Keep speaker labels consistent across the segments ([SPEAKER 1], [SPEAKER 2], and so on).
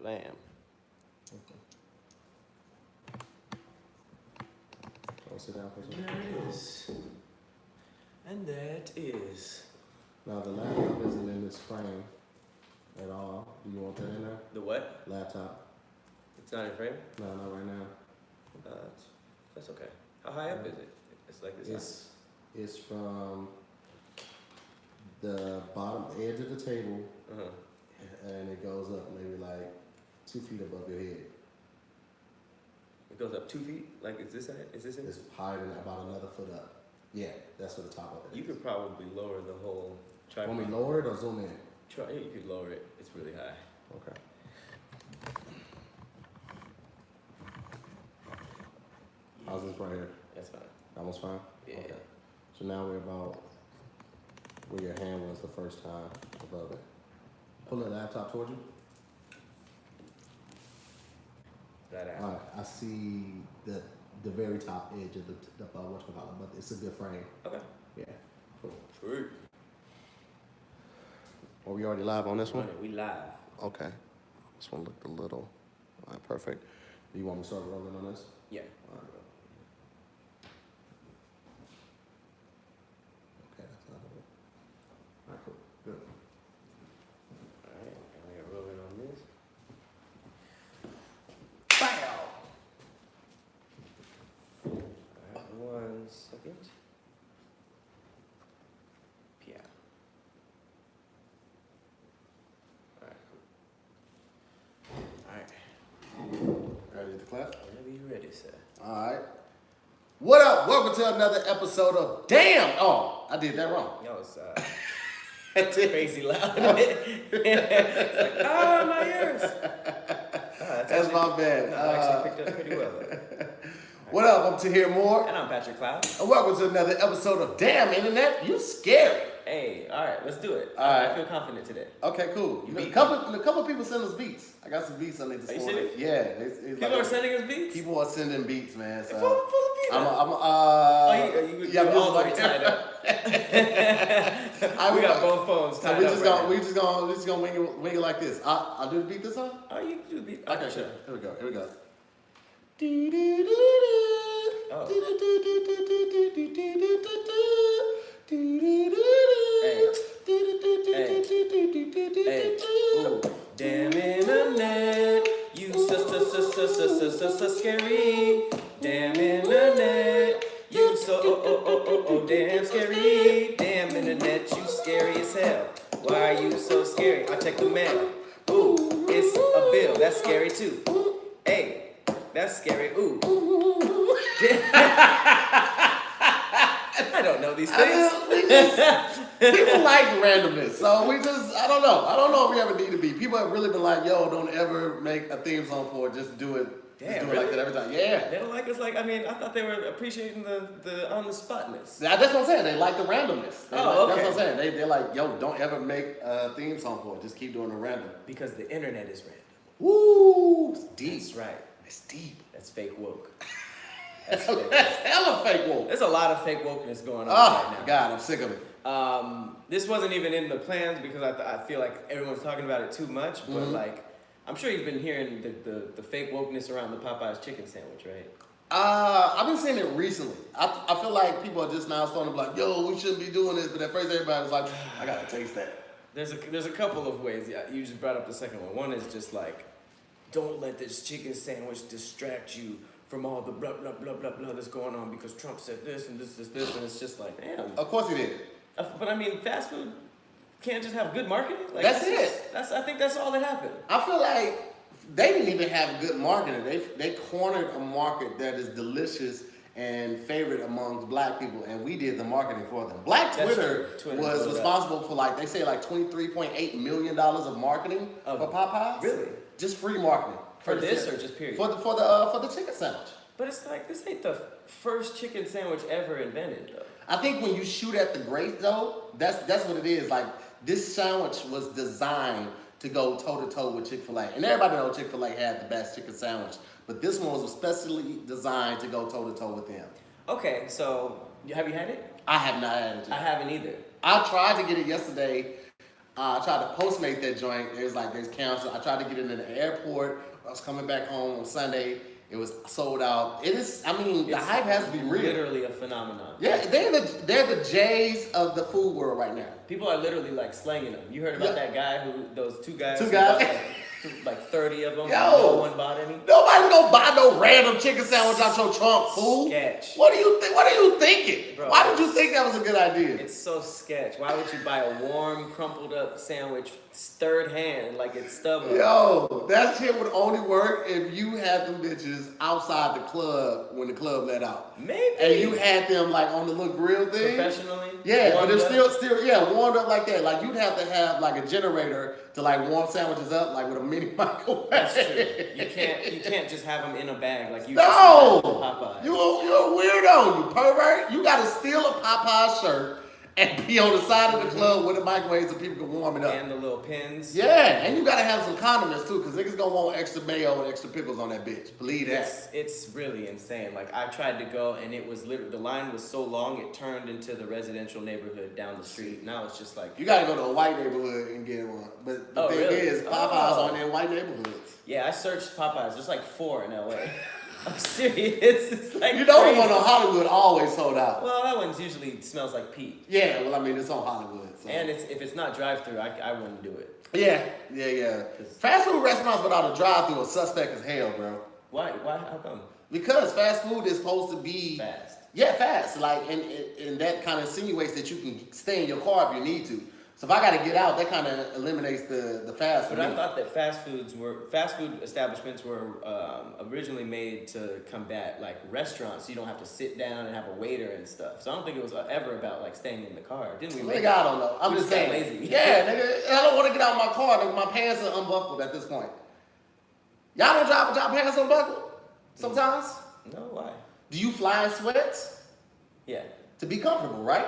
[SPEAKER 1] Blam.
[SPEAKER 2] Okay. I'll sit down for a
[SPEAKER 1] And
[SPEAKER 2] second.
[SPEAKER 1] there it is. And that is.
[SPEAKER 2] Now the laptop isn't in this frame at all. Do you want that in there?
[SPEAKER 1] The what?
[SPEAKER 2] Laptop.
[SPEAKER 1] It's not in frame?
[SPEAKER 2] No, not right now.
[SPEAKER 1] That's okay. How high up is it? It's like this.
[SPEAKER 2] It's from the bottom edge of the table, and it goes up maybe like 2 feet above your head.
[SPEAKER 1] It goes up 2 feet? Like, is this it? Is this it?
[SPEAKER 2] It's higher than about another foot up. Yeah, that's where the top of it is.
[SPEAKER 1] You could probably lower the whole tripod.
[SPEAKER 2] Want me lower it or zoom in?
[SPEAKER 1] You could lower it. It's really high.
[SPEAKER 2] Okay. How's this right here?
[SPEAKER 1] That's fine.
[SPEAKER 2] That one's fine?
[SPEAKER 1] Yeah.
[SPEAKER 2] Okay. So now we're about where your hand was the first time above it. Pull the laptop towards you.
[SPEAKER 1] That out.
[SPEAKER 2] All right, I see the very top edge of the whatchamacallit, but it's a good frame.
[SPEAKER 1] Okay.
[SPEAKER 2] Yeah. Cool.
[SPEAKER 1] True.
[SPEAKER 2] Are we already live on this one?
[SPEAKER 1] We live.
[SPEAKER 2] Okay. This one looked a little. All right, perfect. Do you want me to start rolling on this?
[SPEAKER 1] Yeah.
[SPEAKER 2] All right. Okay, that's not it. All right, cool. Good.
[SPEAKER 1] Alright, and we are rolling on this. Bow! Alright, 1 second. Yeah. Alright, cool. Alright.
[SPEAKER 2] Ready to clap?
[SPEAKER 1] Whenever you're ready, sir.
[SPEAKER 2] All right. What up? Welcome to another episode of Damn! Oh, I did that wrong.
[SPEAKER 1] Yo, it's crazy loud. It's like, ah, my ears.
[SPEAKER 2] That's my bad.
[SPEAKER 1] No, I actually picked up pretty well.
[SPEAKER 2] What up? I'm Tahir Moore.
[SPEAKER 1] And I'm Patrick Cloud.
[SPEAKER 2] And welcome to another episode of Damn Internet, you scary.
[SPEAKER 1] Hey, all right, let's do it.
[SPEAKER 2] All right.
[SPEAKER 1] I feel confident today.
[SPEAKER 2] Okay, cool.
[SPEAKER 1] You
[SPEAKER 2] A
[SPEAKER 1] beat
[SPEAKER 2] couple of people send us beats. I got some beats I need to
[SPEAKER 1] Are you
[SPEAKER 2] score.
[SPEAKER 1] serious?
[SPEAKER 2] Yeah. It's
[SPEAKER 1] People are sending us beats?
[SPEAKER 2] People are sending beats, man. So
[SPEAKER 1] Pull the beat up.
[SPEAKER 2] yeah,
[SPEAKER 1] you're all like tied up. We got both phones
[SPEAKER 2] So
[SPEAKER 1] tied
[SPEAKER 2] we
[SPEAKER 1] up.
[SPEAKER 2] just gonna wing it like this. I'll do the beat this time?
[SPEAKER 1] Oh, you can do the beat.
[SPEAKER 2] Okay, sure. Here we go.
[SPEAKER 1] Oh. Hey, ooh, damn internet, you so scary. Damn internet, you so damn scary. Damn internet, you scary as hell. Why are you so scary? I check the mail. Ooh, it's a bill. That's scary too. Hey, that's scary. Ooh. I don't know these things.
[SPEAKER 2] People like randomness, so I don't know if we ever need to be. People have really been like, yo, don't ever make a theme song for it, just do it.
[SPEAKER 1] Damn,
[SPEAKER 2] just do
[SPEAKER 1] really?
[SPEAKER 2] it like that every time. Yeah.
[SPEAKER 1] They don't like us like, I thought they were appreciating the on the spotness.
[SPEAKER 2] That's what I'm saying. They like the randomness.
[SPEAKER 1] Okay.
[SPEAKER 2] That's what I'm saying. They're like, yo, don't ever make a theme song for it. Just keep doing the random.
[SPEAKER 1] Because the internet is random.
[SPEAKER 2] Woo! It's deep.
[SPEAKER 1] That's right.
[SPEAKER 2] It's deep.
[SPEAKER 1] That's fake woke.
[SPEAKER 2] That's hella fake woke.
[SPEAKER 1] There's a lot of fake wokeness going on
[SPEAKER 2] Oh,
[SPEAKER 1] right now.
[SPEAKER 2] God, I'm sick of it.
[SPEAKER 1] This wasn't even in the plans because I feel like everyone's talking about it too much, but like, I'm sure you've been hearing the fake wokeness around the Popeyes chicken sandwich, right?
[SPEAKER 2] I've been seeing it recently. I feel like people are just now starting to be like, yo, we shouldn't be doing this. But at first everybody was like, I gotta taste that.
[SPEAKER 1] There's a couple of ways. Yeah, you just brought up the second one. One is just like, don't let this chicken sandwich distract you from all the blah blah blah blah blah that's going on because Trump said this and this, and it's just like, damn.
[SPEAKER 2] Of course he did.
[SPEAKER 1] But I mean, fast food can't just have good marketing. Like,
[SPEAKER 2] That's it.
[SPEAKER 1] I think that's all that happened.
[SPEAKER 2] I feel like they didn't even have good marketing. They cornered a market that is delicious and favorite amongst black people, and we did the marketing for them. Black Twitter was responsible for like $23.8 million of marketing for Popeyes.
[SPEAKER 1] Really?
[SPEAKER 2] Just free marketing
[SPEAKER 1] For this or just period?
[SPEAKER 2] for the chicken sandwich.
[SPEAKER 1] But it's like, this ain't the first chicken sandwich ever invented, though.
[SPEAKER 2] I think when you shoot at the great though, that's what it is. Like, this sandwich was designed to go toe-to-toe with Chick-fil-A. And everybody knows Chick-fil-A had the best chicken sandwich. But this one was especially designed to go toe-to-toe with them.
[SPEAKER 1] Okay, so have you had it?
[SPEAKER 2] I have not had it yet.
[SPEAKER 1] I haven't either.
[SPEAKER 2] I tried to get it yesterday. I tried to postmate that joint. It was like, there's canceled. I tried to get it in the airport. I was coming back home on Sunday. It was sold out. It is, I mean, the hype has to be real.
[SPEAKER 1] Literally a phenomenon.
[SPEAKER 2] Yeah, they're the Jays of the food world right now.
[SPEAKER 1] People are literally like slanging them. You heard about that guy those two guys?
[SPEAKER 2] Two guys?
[SPEAKER 1] Like 30 of them.
[SPEAKER 2] Yo,
[SPEAKER 1] no one bought any.
[SPEAKER 2] Nobody gonna buy no random chicken sandwich out your trunk, fool.
[SPEAKER 1] Sketch.
[SPEAKER 2] What do you think? What are you thinking?
[SPEAKER 1] Bro,
[SPEAKER 2] why did you think that was a good idea?
[SPEAKER 1] It's so sketch. Why would you buy a warm, crumpled up sandwich third hand like it's stubborn?
[SPEAKER 2] Yo, that shit would only work if you had them bitches outside the club when the club let out.
[SPEAKER 1] Maybe.
[SPEAKER 2] And you had them like on the little grill thing.
[SPEAKER 1] Professionally?
[SPEAKER 2] Yeah, but it's still warmed up like that. Like you'd have to have like a generator to like warm sandwiches up, like with a mini microwave.
[SPEAKER 1] That's true. You can't just have them in a bag like you
[SPEAKER 2] no!
[SPEAKER 1] just Popeye.
[SPEAKER 2] You're a weirdo, you pervert. You gotta steal a Popeye shirt and be on the side of the club with the microwave so people can warm it up.
[SPEAKER 1] And the little pins.
[SPEAKER 2] Yeah, and you gotta have some condiments too, because niggas gonna want extra mayo and extra pickles on that bitch. Believe that.
[SPEAKER 1] It's really insane. Like I tried to go and it was literally, the line was so long it turned into the residential neighborhood down the street. Now it's just like
[SPEAKER 2] you gotta go to a white neighborhood and get one. But the thing is, Popeyes aren't in white neighborhoods.
[SPEAKER 1] Yeah, I searched Popeyes. There's like 4 in LA. I'm serious. It's like
[SPEAKER 2] you know
[SPEAKER 1] crazy.
[SPEAKER 2] The one on Hollywood always sold out.
[SPEAKER 1] Well, that one's usually smells like pee.
[SPEAKER 2] Yeah, well, I mean, it's on Hollywood. So.
[SPEAKER 1] And if it's not drive-through, I wouldn't do it.
[SPEAKER 2] Yeah. Fast food restaurants without a drive-through are suspect as hell, bro.
[SPEAKER 1] Why? How come?
[SPEAKER 2] Because fast food is supposed to be
[SPEAKER 1] fast. Yeah,
[SPEAKER 2] fast. Like, and that kind of insinuates that you can stay in your car if you need to. So if I got to get out, that kind of eliminates the fast food.
[SPEAKER 1] But I thought that fast food establishments were originally made to combat like restaurants. So you don't have to sit down and have a waiter and stuff. So I don't think it was ever about like staying in the car. Didn't we?
[SPEAKER 2] Nigga, I don't know. I'm just saying.
[SPEAKER 1] Lazy.
[SPEAKER 2] Yeah, nigga, I don't want to get out of my car. Nigga, my pants are unbuckled at this point. Y'all don't drive with y'all pants unbuckled sometimes?
[SPEAKER 1] No, why?
[SPEAKER 2] Do you fly in sweats?
[SPEAKER 1] Yeah.
[SPEAKER 2] To be comfortable, right?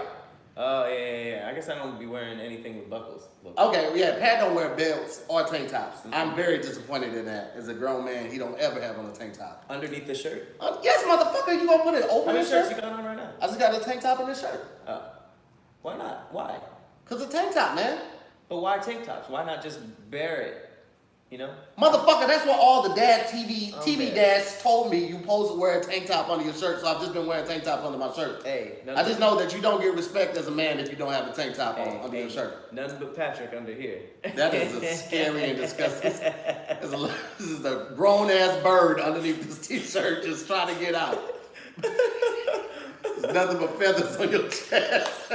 [SPEAKER 1] Oh, yeah. I guess I don't be wearing anything with buckles.
[SPEAKER 2] Okay, yeah, Pat don't wear belts or tank tops. Mm-hmm. I'm very disappointed in that. As a grown man, he don't ever have on a tank top.
[SPEAKER 1] Underneath the shirt?
[SPEAKER 2] Yes, motherfucker, you gonna put it over the shirt?
[SPEAKER 1] How many shirts you got on right now?
[SPEAKER 2] I just got a tank top and a shirt.
[SPEAKER 1] Oh. Why not? Why?
[SPEAKER 2] Cause a tank top, man.
[SPEAKER 1] But why tank tops? Why not just bear it? You know?
[SPEAKER 2] Motherfucker, that's what all the TV dads told me. You supposed to wear a tank top under your shirt, so I've just been wearing tank tops under my shirt.
[SPEAKER 1] Hey,
[SPEAKER 2] I just know that you don't get respect as a man if you don't have a tank top under your shirt.
[SPEAKER 1] Nothing but Patrick under here.
[SPEAKER 2] That is a scary and disgusting. This is a grown ass bird underneath this t-shirt just trying to get out. There's nothing but feathers on your chest.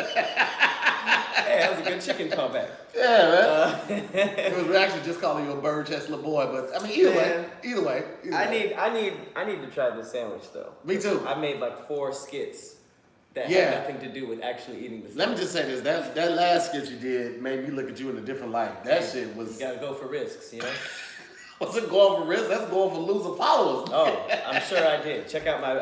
[SPEAKER 1] Hey, that was a good chicken callback.
[SPEAKER 2] Yeah, man. It was actually just calling you a bird chest little boy, but I mean, either way.
[SPEAKER 1] I need to try this sandwich though.
[SPEAKER 2] Me too.
[SPEAKER 1] I made like 4 skits that had nothing to do with actually eating the sandwich.
[SPEAKER 2] Let me just say this: that last skit you did made me look at you in a different light. That shit was.
[SPEAKER 1] You gotta go for risks, you know.
[SPEAKER 2] Wasn't going for risks. That's going for losing followers.
[SPEAKER 1] Oh, I'm sure I did. Check out my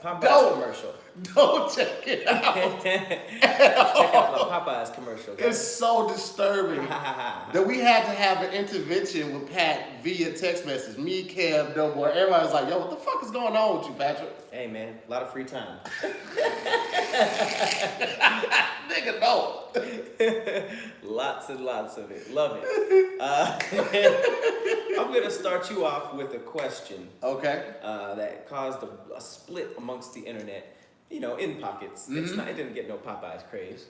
[SPEAKER 1] Popeyes commercial.
[SPEAKER 2] Don't check it out.
[SPEAKER 1] Check out my Popeyes commercial. Guys.
[SPEAKER 2] It's so disturbing that we had to have an intervention with Pat via text message. Me, Kev, Doughboy, everybody was like, yo, what the fuck is going on with you, Patrick?
[SPEAKER 1] Hey, man, a lot of free time.
[SPEAKER 2] Nigga, no.
[SPEAKER 1] Lots and lots of it. Love it. I'm going to start you off with a question.
[SPEAKER 2] Okay.
[SPEAKER 1] That caused a split amongst the internet. You know, in pockets. Mm-hmm. It didn't get no Popeyes craze.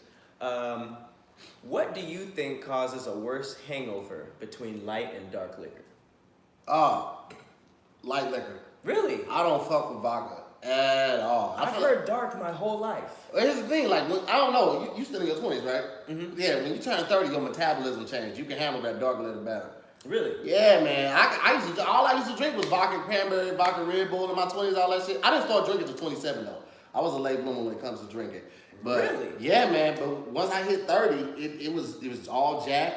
[SPEAKER 1] What do you think causes a worse hangover between light and dark liquor?
[SPEAKER 2] Light liquor.
[SPEAKER 1] Really?
[SPEAKER 2] I don't fuck with vodka at all.
[SPEAKER 1] I've heard dark my whole life.
[SPEAKER 2] Here's the thing, like, I don't know, you still in your 20s, right? Mm-hmm. Yeah, when you turn 30, your metabolism changes. You can handle that dark liquor better.
[SPEAKER 1] Really?
[SPEAKER 2] Yeah, man. All I used to drink was vodka cranberry, vodka Red Bull in my 20s, all that shit. I didn't start drinking until 27, though. I was a late bloomer when it comes to drinking. But
[SPEAKER 1] really?
[SPEAKER 2] Yeah, man. But once I hit 30, it was all Jack,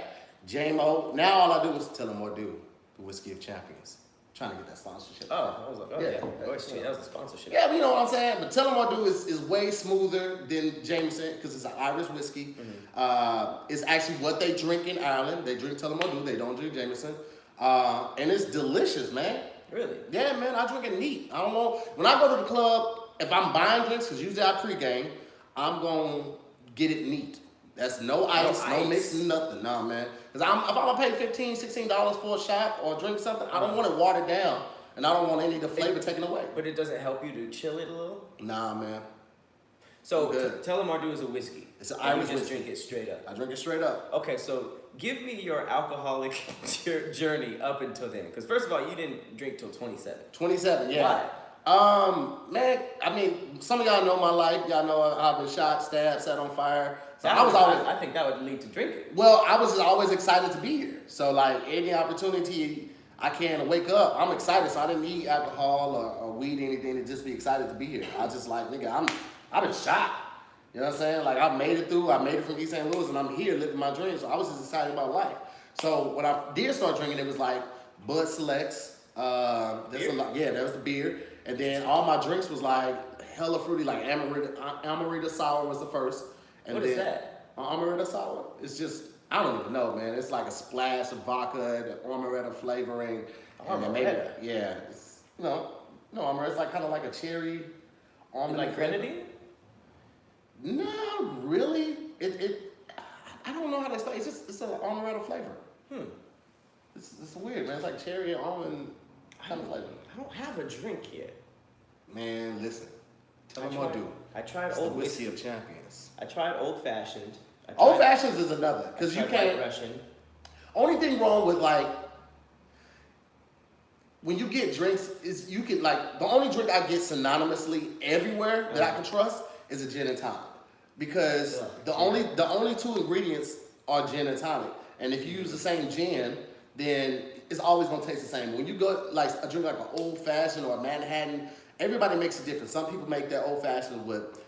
[SPEAKER 2] J-Mo. Now all I do is tell them what do. The Whiskey of Champions. I'm trying to get that sponsorship.
[SPEAKER 1] Oh, I was like, that was the sponsorship.
[SPEAKER 2] Yeah, but you know what I'm saying? But tell them what do is way smoother than Jameson because it's an Irish whiskey. Mm-hmm. It's actually what they drink in Ireland. They drink Tullamore. They don't drink Jameson. And it's delicious, man.
[SPEAKER 1] Really?
[SPEAKER 2] Yeah, man. I drink it neat. I don't know. When I go to the club, if I'm buying drinks, because usually I pregame, I'm going to get it neat. That's no ice, no mixing, nothing. Nah, man. Because if I'm going to pay $15, $16 for a shot or drink something, I don't want it watered down. And I don't want any of the flavor taken away.
[SPEAKER 1] But it doesn't help you to chill it a little?
[SPEAKER 2] Nah, man.
[SPEAKER 1] So Tullamore Dew is a whiskey.
[SPEAKER 2] It's an Irish
[SPEAKER 1] whiskey. You just
[SPEAKER 2] whiskey.
[SPEAKER 1] drink it straight up.
[SPEAKER 2] I drink it straight up.
[SPEAKER 1] Okay, so give me your alcoholic journey up until then. Because first of all, you didn't drink till 27.
[SPEAKER 2] 27, yeah.
[SPEAKER 1] Why?
[SPEAKER 2] Man, I mean, some of y'all know my life. Y'all know I've been shot, stabbed, set on fire. So
[SPEAKER 1] I think that would lead to drinking.
[SPEAKER 2] Well, I was just always excited to be here. So like any opportunity I can wake up, I'm excited. So I didn't need alcohol or weed or anything to just be excited to be here. I just like, nigga, I've been shot. You know what I'm saying? Like I made it through. I made it from East St. Louis, and I'm here living my dreams. So I was just excited about life. So when I did start drinking, it was like Bud Selects. That was the beer. And then all my drinks was like hella fruity, like Amarita Sour was the first. And
[SPEAKER 1] what is that?
[SPEAKER 2] Amarita Sour? It's just, I don't even know, man. It's like a splash of vodka, the Amarita flavoring.
[SPEAKER 1] Amarita?
[SPEAKER 2] Yeah. It's, Amarita. It's like kind of like a cherry.
[SPEAKER 1] Like grenadine?
[SPEAKER 2] No, really. I don't know how to explain. It's an Amarita flavor. It's weird, man. It's like cherry and almond kind of flavor.
[SPEAKER 1] I don't have a drink yet.
[SPEAKER 2] Man, listen. Tell them what to do.
[SPEAKER 1] I tried
[SPEAKER 2] It's
[SPEAKER 1] Old
[SPEAKER 2] the whiskey of champions.
[SPEAKER 1] I tried Old Fashioned.
[SPEAKER 2] Old Fashions is another. Because you can't.
[SPEAKER 1] White Russian.
[SPEAKER 2] Only thing wrong with like, when you get drinks, is you can like, the only drink I get synonymously everywhere that I can trust is a gin and tonic. Because the only two ingredients are gin and tonic. And if you use the same gin, then it's always gonna taste the same. When you go like a drink like an Old Fashioned or a Manhattan, everybody makes it different. Some people make their Old Fashioned with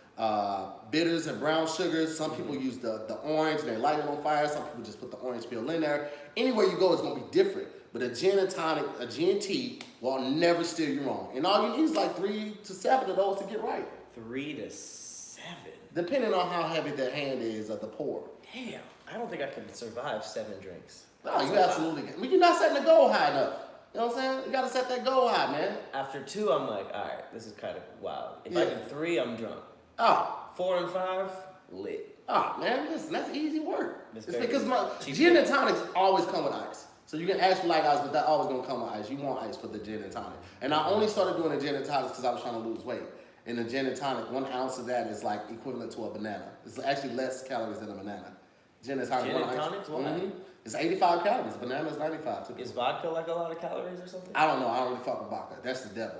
[SPEAKER 2] bitters and brown sugars. Some people use the orange and they light it on fire. Some people just put the orange peel in there. Anywhere you go, it's gonna be different. But a gin and tonic, a G&T will never steer you wrong. And all you need is like 3 to 7 of those to get right.
[SPEAKER 1] 3 to 7.
[SPEAKER 2] Depending on how heavy the hand is of the pour.
[SPEAKER 1] Damn, I don't think I could survive 7 drinks.
[SPEAKER 2] No, you absolutely can. But you're not setting the goal high enough. You know what I'm saying? You gotta set that goal high, man.
[SPEAKER 1] After 2, I'm like, all right, this is kind of wild. If I do 3, I'm drunk. 4 and 5, lit.
[SPEAKER 2] Man, listen, that's easy work.
[SPEAKER 1] It's
[SPEAKER 2] because my gin and tonics always come with ice. So you can ask for light ice, but that always gonna come with ice. You want ice for the gin and tonic. And I only started doing the gin and tonics because I was trying to lose weight. And the gin and tonic, 1 ounce of that is like equivalent to a banana. It's actually less calories than a banana. Gin and tonic,
[SPEAKER 1] Gin and tonics? Why?
[SPEAKER 2] It's 85 calories. Banana is 95 too.
[SPEAKER 1] Is vodka like a lot of calories or something?
[SPEAKER 2] I don't know. I don't really fuck with vodka. That's the devil.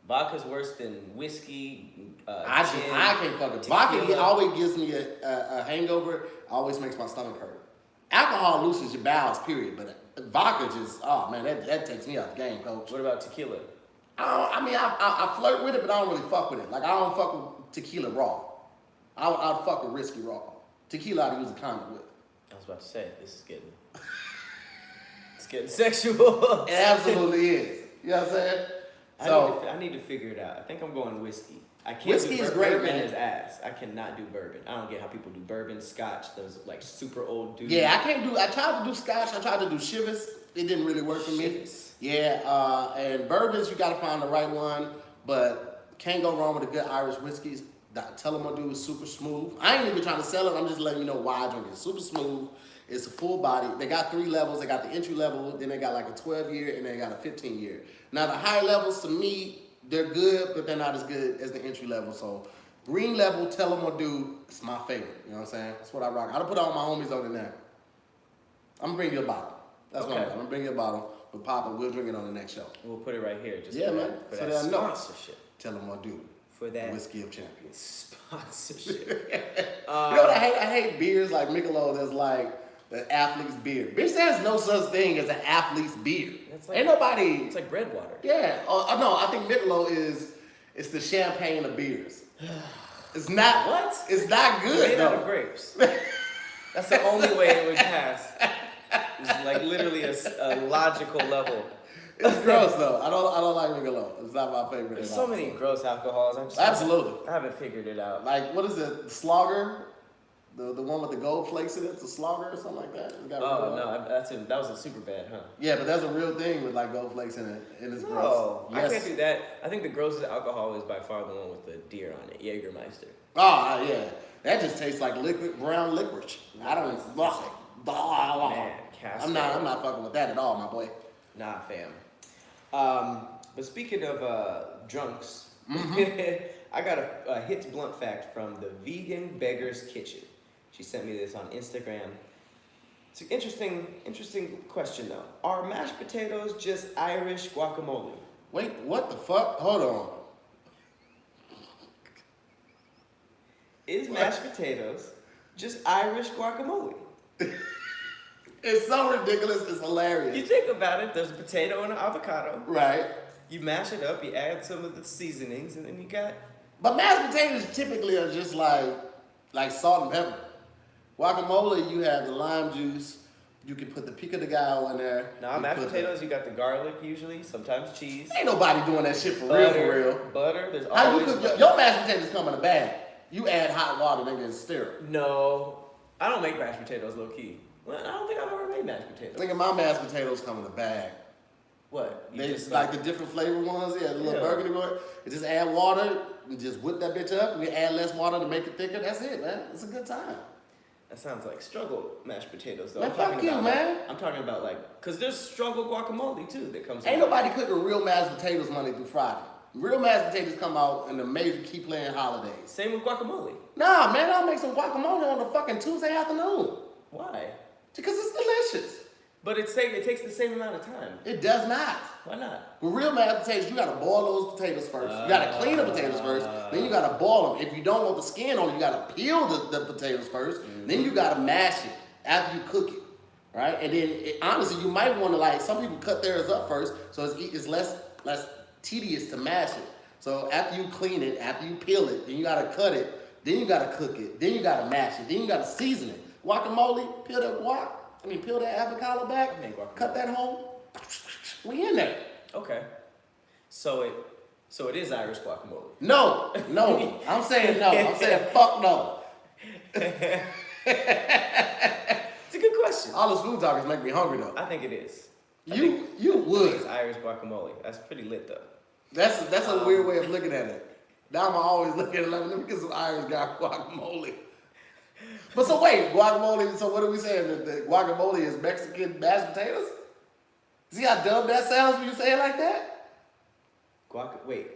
[SPEAKER 1] Vodka's worse than whiskey.
[SPEAKER 2] I can't fuck with vodka. It always gives me a hangover. Always makes my stomach hurt. Alcohol loosens your bowels, period. But vodka just, that takes me out the game, coach.
[SPEAKER 1] What about tequila?
[SPEAKER 2] I flirt with it, but I don't really fuck with it. Like, I don't fuck with tequila raw. I'd fuck with whiskey raw. Tequila I'd use a condom with.
[SPEAKER 1] I was about to say, this is getting... it's getting sexual.
[SPEAKER 2] It absolutely is. You know what I'm saying? So
[SPEAKER 1] I need to figure it out. I think I'm going whiskey. I can't
[SPEAKER 2] whiskey
[SPEAKER 1] do
[SPEAKER 2] is great,
[SPEAKER 1] bourbon
[SPEAKER 2] man.
[SPEAKER 1] is ass. I cannot do bourbon. I don't get how people do bourbon, scotch, those like super old dudes.
[SPEAKER 2] Yeah, I tried to do scotch. I tried to do Chivas. It didn't really work for me.
[SPEAKER 1] Chivas.
[SPEAKER 2] Yeah, and bourbons, you got to find the right one. But can't go wrong with a good Irish whiskey. Tullamore Dew is super smooth. I ain't even trying to sell it. I'm just letting you know why I drink it. It's super smooth. It's a full body. They got 3 levels. They got the entry level, then they got like a 12-year, and they got a 15-year. Now, the high levels, to me, they're good, but they're not as good as the entry level. So, green level, Tullamore Dew, it's my favorite. You know what I'm saying? That's what I rock. I'll put all my homies on it now. I'm going to bring you a bottle. That's what I'm going to do. I'm going to bring you a bottle. But Papa, we'll drink it on the next show.
[SPEAKER 1] We'll put it right here. Just
[SPEAKER 2] yeah, man.
[SPEAKER 1] For
[SPEAKER 2] so
[SPEAKER 1] that
[SPEAKER 2] they know.
[SPEAKER 1] sponsorship.
[SPEAKER 2] Tullamore Dew.
[SPEAKER 1] For that
[SPEAKER 2] whiskey of champions.
[SPEAKER 1] Sponsorship.
[SPEAKER 2] You know what I hate beers like Michelob that's like the athlete's beer. Bitch, there's no such thing as an athlete's beer.
[SPEAKER 1] Like,
[SPEAKER 2] ain't nobody.
[SPEAKER 1] It's like bread water.
[SPEAKER 2] Yeah. No, I think Michelob it's the champagne of beers. It's not.
[SPEAKER 1] What?
[SPEAKER 2] It's not good.
[SPEAKER 1] Made out of grapes. That's the only way it would pass. It's like literally a logical level.
[SPEAKER 2] It's gross though. I don't like Michelob. It's not my favorite.
[SPEAKER 1] There's so many gross alcohols.
[SPEAKER 2] Absolutely.
[SPEAKER 1] I haven't figured it out.
[SPEAKER 2] Like what is it? Slogger. The one with the gold flakes in it, the slogger or something like that.
[SPEAKER 1] Oh no, that was a super bad, huh?
[SPEAKER 2] Yeah, but that's a real thing with like gold flakes in it, and it's gross.
[SPEAKER 1] Yes. I can't do that. I think the grossest alcohol is by far the one with the deer on it, Jägermeister.
[SPEAKER 2] Oh yeah, that just tastes like brown licorice. I don't. Man, I'm not fucking with that at all, my boy.
[SPEAKER 1] Nah, fam. But speaking of drunks, I got a hits blunt fact from the Vegan Beggar's Kitchen. She sent me this on Instagram. It's an interesting question though. Are mashed potatoes just Irish guacamole?
[SPEAKER 2] Wait, what the fuck? Hold on.
[SPEAKER 1] Is mashed potatoes just Irish guacamole?
[SPEAKER 2] It's so ridiculous, it's hilarious.
[SPEAKER 1] You think about it, there's a potato and an avocado.
[SPEAKER 2] Right.
[SPEAKER 1] You mash it up, you add some of the seasonings, and then you got...
[SPEAKER 2] But mashed potatoes typically are just like salt and pepper. Guacamole, you have the lime juice. You can put the pico de gallo in there.
[SPEAKER 1] Nah, mashed potatoes, you got the garlic usually, sometimes cheese.
[SPEAKER 2] Ain't nobody doing that shit for real.
[SPEAKER 1] Butter, there's
[SPEAKER 2] How
[SPEAKER 1] always...
[SPEAKER 2] you cook your mashed potatoes come in a bag. You add hot water, they get stirred.
[SPEAKER 1] No, I don't make mashed potatoes low key. Well, I don't think I've ever made mashed potatoes.
[SPEAKER 2] I think my mashed potatoes come in a bag.
[SPEAKER 1] What?
[SPEAKER 2] They just like the different flavor ones, the little burgundy one. You just add water, you just whip that bitch up, you add less water to make it thicker. That's it, man. It's a good time.
[SPEAKER 1] That sounds like struggle mashed potatoes, though.
[SPEAKER 2] Man, fuck you, man.
[SPEAKER 1] I'm talking about because there's struggle guacamole too that comes.
[SPEAKER 2] Ain't nobody cooking real mashed potatoes Monday through Friday. Real mashed potatoes come out in the major key playing holidays.
[SPEAKER 1] Same with guacamole.
[SPEAKER 2] Nah, man, I'll make some guacamole on a fucking Tuesday afternoon.
[SPEAKER 1] Why?
[SPEAKER 2] Because it's delicious.
[SPEAKER 1] But it takes the same amount of time.
[SPEAKER 2] It does not.
[SPEAKER 1] Why not?
[SPEAKER 2] With real mashed potatoes, you gotta boil those potatoes first. You gotta clean the potatoes first. Then you gotta boil them. If you don't want the skin on it, you gotta peel the potatoes first. Then you gotta mash it after you cook it, right? And then honestly, you might want to some people cut theirs up first, so it's less tedious to mash it. So after you clean it, after you peel it, then you gotta cut it. Then you gotta cook it. Then you gotta mash it. Then you gotta season it. Guacamole, peel that avocado back, cut that hole. We in there.
[SPEAKER 1] Okay. So it is Irish guacamole.
[SPEAKER 2] No. I'm saying no. I'm saying fuck no.
[SPEAKER 1] It's a good question.
[SPEAKER 2] All those food talkers make me hungry though.
[SPEAKER 1] I think it is.
[SPEAKER 2] You
[SPEAKER 1] I
[SPEAKER 2] would.
[SPEAKER 1] think it's Irish guacamole. That's pretty lit though.
[SPEAKER 2] That's a weird way of looking at it. Now I'm always looking at it like, let me get some Irish guacamole. But so wait, guacamole, so what are we saying? That the guacamole is Mexican mashed potatoes? See how dumb that sounds when you say it like that?
[SPEAKER 1] Wait.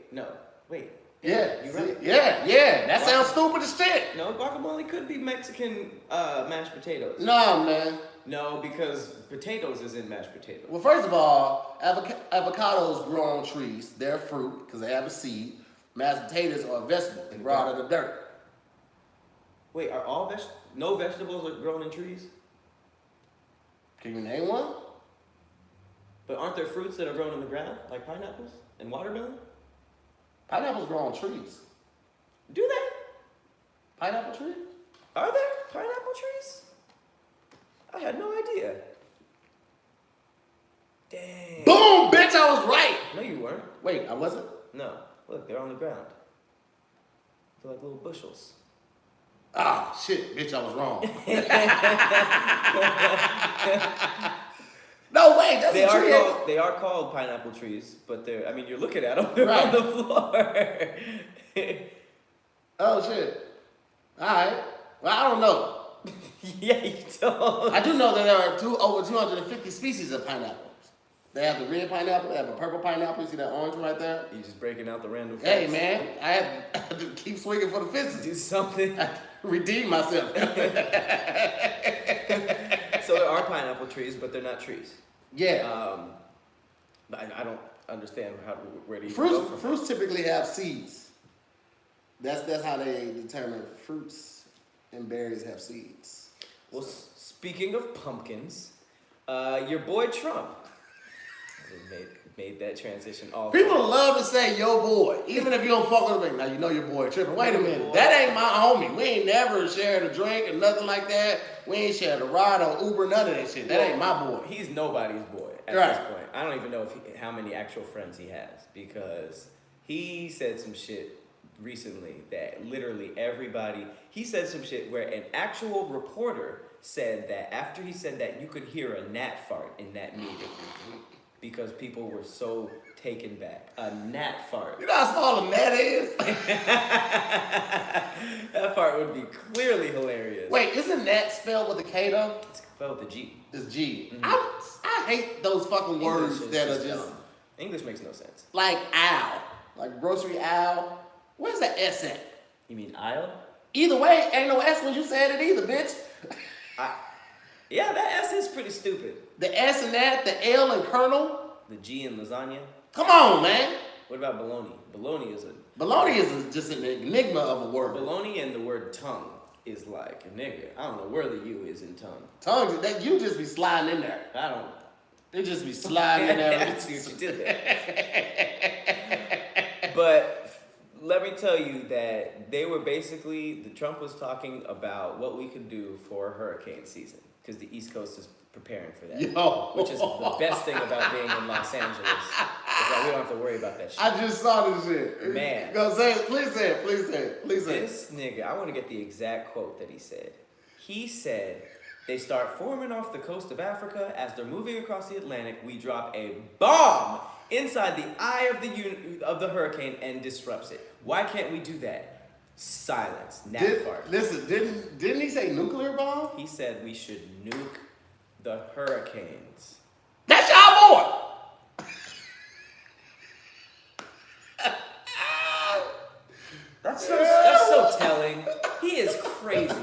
[SPEAKER 2] Yeah,
[SPEAKER 1] you're right.
[SPEAKER 2] Yeah. That sounds stupid as shit.
[SPEAKER 1] No, guacamole could be Mexican mashed potatoes.
[SPEAKER 2] No, man.
[SPEAKER 1] No, because potatoes is in mashed potatoes.
[SPEAKER 2] Well, first of all, avocados grow on trees. They're fruit because they have a seed. Mashed potatoes are a vegetable. They grow out of the dirt.
[SPEAKER 1] Wait, are no vegetables are grown in trees?
[SPEAKER 2] Can you name one?
[SPEAKER 1] But aren't there fruits that are grown in the ground, like pineapples and watermelon?
[SPEAKER 2] Pineapples grow on trees.
[SPEAKER 1] Do they?
[SPEAKER 2] Pineapple trees?
[SPEAKER 1] Are there pineapple trees? I had no idea. Dang.
[SPEAKER 2] Boom, bitch, I was right.
[SPEAKER 1] No, you weren't.
[SPEAKER 2] Wait, I wasn't?
[SPEAKER 1] No. Look, they're on the ground. They're like little bushels.
[SPEAKER 2] Ah, shit, bitch, I was wrong. No, wait, that's a tree.
[SPEAKER 1] They are called pineapple trees, but you're looking at them, they're on the floor.
[SPEAKER 2] Oh, shit. All right. Well, I don't know.
[SPEAKER 1] Yeah, you don't.
[SPEAKER 2] I do know that there are over 250 species of pineapples. They have the red pineapple, they have a purple pineapple. You see that orange one right there?
[SPEAKER 1] You just breaking out the random facts.
[SPEAKER 2] Hey, man, I have to keep swinging for the fences.
[SPEAKER 1] Do something.
[SPEAKER 2] Redeem myself.
[SPEAKER 1] So there are pineapple trees, but they're not trees.
[SPEAKER 2] Yeah.
[SPEAKER 1] I don't understand where do you go from
[SPEAKER 2] fruits typically have seeds. That's how they determine fruits and berries have seeds.
[SPEAKER 1] Well, speaking of pumpkins, your boy Trump made that transition all
[SPEAKER 2] People love to say yo boy, even if you don't fuck with him. Now you know your boy tripping. Wait a minute, that ain't my homie. We ain't never shared a drink or nothing like that. We ain't shared a ride or Uber, none of that shit. That ain't my boy.
[SPEAKER 1] He's nobody's boy at this point. I don't even know how many actual friends he has because he said some shit recently that literally everybody, he said some shit where an actual reporter said that after he said that, you could hear a gnat fart in that meeting because people were so taken back. A gnat fart.
[SPEAKER 2] You know how small a gnat is?
[SPEAKER 1] That part would be clearly hilarious.
[SPEAKER 2] Wait, isn't gnat spelled with a K though?
[SPEAKER 1] It's spelled with a G.
[SPEAKER 2] It's G.
[SPEAKER 1] Mm-hmm.
[SPEAKER 2] I hate those fucking words that are just
[SPEAKER 1] dumb. English makes no sense.
[SPEAKER 2] like owl, like grocery owl. Where's the S at?
[SPEAKER 1] You mean aisle?
[SPEAKER 2] Either way, ain't no S when you said it either, bitch.
[SPEAKER 1] Yeah, that S is pretty stupid.
[SPEAKER 2] The S in that, the L in Colonel.
[SPEAKER 1] The G in lasagna.
[SPEAKER 2] Come on, man.
[SPEAKER 1] What about bologna? Bologna is
[SPEAKER 2] just an enigma of a word.
[SPEAKER 1] Bologna and the word tongue is like a nigga. I don't know where the U is in tongue.
[SPEAKER 2] Tongue, that you just be sliding in there.
[SPEAKER 1] I don't.
[SPEAKER 2] They just be sliding in there.
[SPEAKER 1] I see what you did there. But let me tell you that they were basically, the Trump was talking about what we could do for hurricane season because the East Coast is preparing for that.
[SPEAKER 2] Yo.
[SPEAKER 1] Which is the best thing about being in Los Angeles is that we don't have to worry about that shit.
[SPEAKER 2] I just saw this shit.
[SPEAKER 1] Man.
[SPEAKER 2] Go say it. Please say it. Please say it. Please say it.
[SPEAKER 1] This nigga, I want to get the exact quote that he said. He said, they start forming off the coast of Africa. As they're moving across the Atlantic, we drop a bomb inside the eye of the hurricane and disrupts it. Why can't we do that? Silence. Fart.
[SPEAKER 2] Listen, didn't he say nuclear bomb?
[SPEAKER 1] He said we should nuke the hurricanes.
[SPEAKER 2] That's y'all boy.
[SPEAKER 1] That's so telling. He is crazy.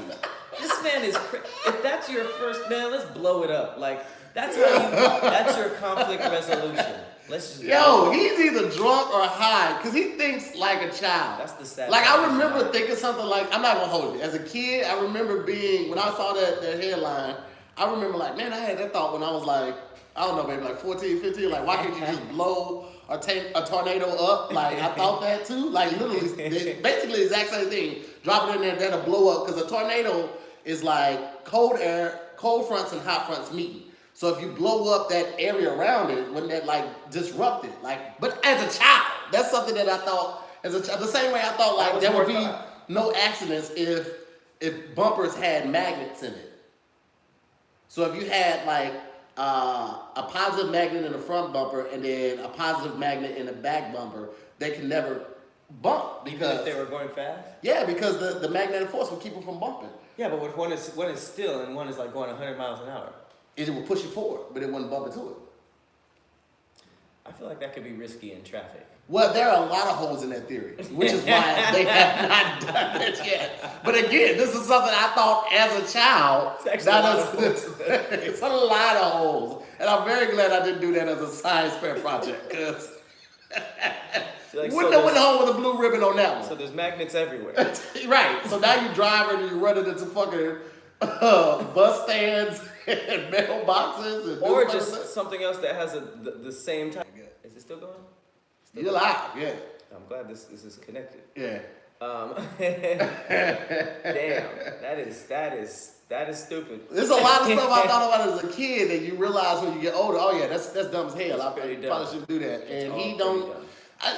[SPEAKER 1] This man is crazy. If that's your first, man, let's blow it up. Like, that's your conflict resolution. Let's just
[SPEAKER 2] he's either drunk or high because he thinks like a child.
[SPEAKER 1] That's the sad
[SPEAKER 2] Like,
[SPEAKER 1] part.
[SPEAKER 2] I remember thinking something like, I'm not going to hold you. As a kid, I remember when I saw that headline, I remember like, man, I had that thought when I was like, I don't know, maybe like 14, 15. Like, why can't you just blow a tornado up? Like, I thought that too. Like, literally, basically the exact same thing. Drop it in there, that'll blow up. Because a tornado is like cold fronts and hot fronts meeting. So if you blow up that area around it, wouldn't that like disrupt it? Like, but as a child, that's something that I thought as a child. The same way I thought like there would be no accidents if bumpers had magnets in it. So if you had like a positive magnet in the front bumper and then a positive magnet in the back bumper, they can never bump because
[SPEAKER 1] if they were going fast.
[SPEAKER 2] Yeah, because the magnetic force would keep them from bumping.
[SPEAKER 1] Yeah, but if one is still and one is like going 100 miles an hour.
[SPEAKER 2] It would push you forward, but it wouldn't bump into it.
[SPEAKER 1] I feel like that could be risky in traffic.
[SPEAKER 2] Well, there are a lot of holes in that theory, which is why they have not done it yet. But again, this is something I thought as a child.
[SPEAKER 1] It's
[SPEAKER 2] It's a lot of holes. And I'm very glad I didn't do that as a science fair project, because wouldn't have went home with a blue ribbon on that one.
[SPEAKER 1] So there's magnets everywhere.
[SPEAKER 2] Right. So now you driving and you running into fucking bus stands and mailboxes and
[SPEAKER 1] or just something else that has the same time. Is it still going?
[SPEAKER 2] You're live, yeah.
[SPEAKER 1] I'm glad this is connected.
[SPEAKER 2] Yeah.
[SPEAKER 1] Damn, that is stupid.
[SPEAKER 2] There's a lot of stuff I thought about as a kid that you realize when you get older. Oh yeah, that's dumb as hell. I probably shouldn't do that. And he don't.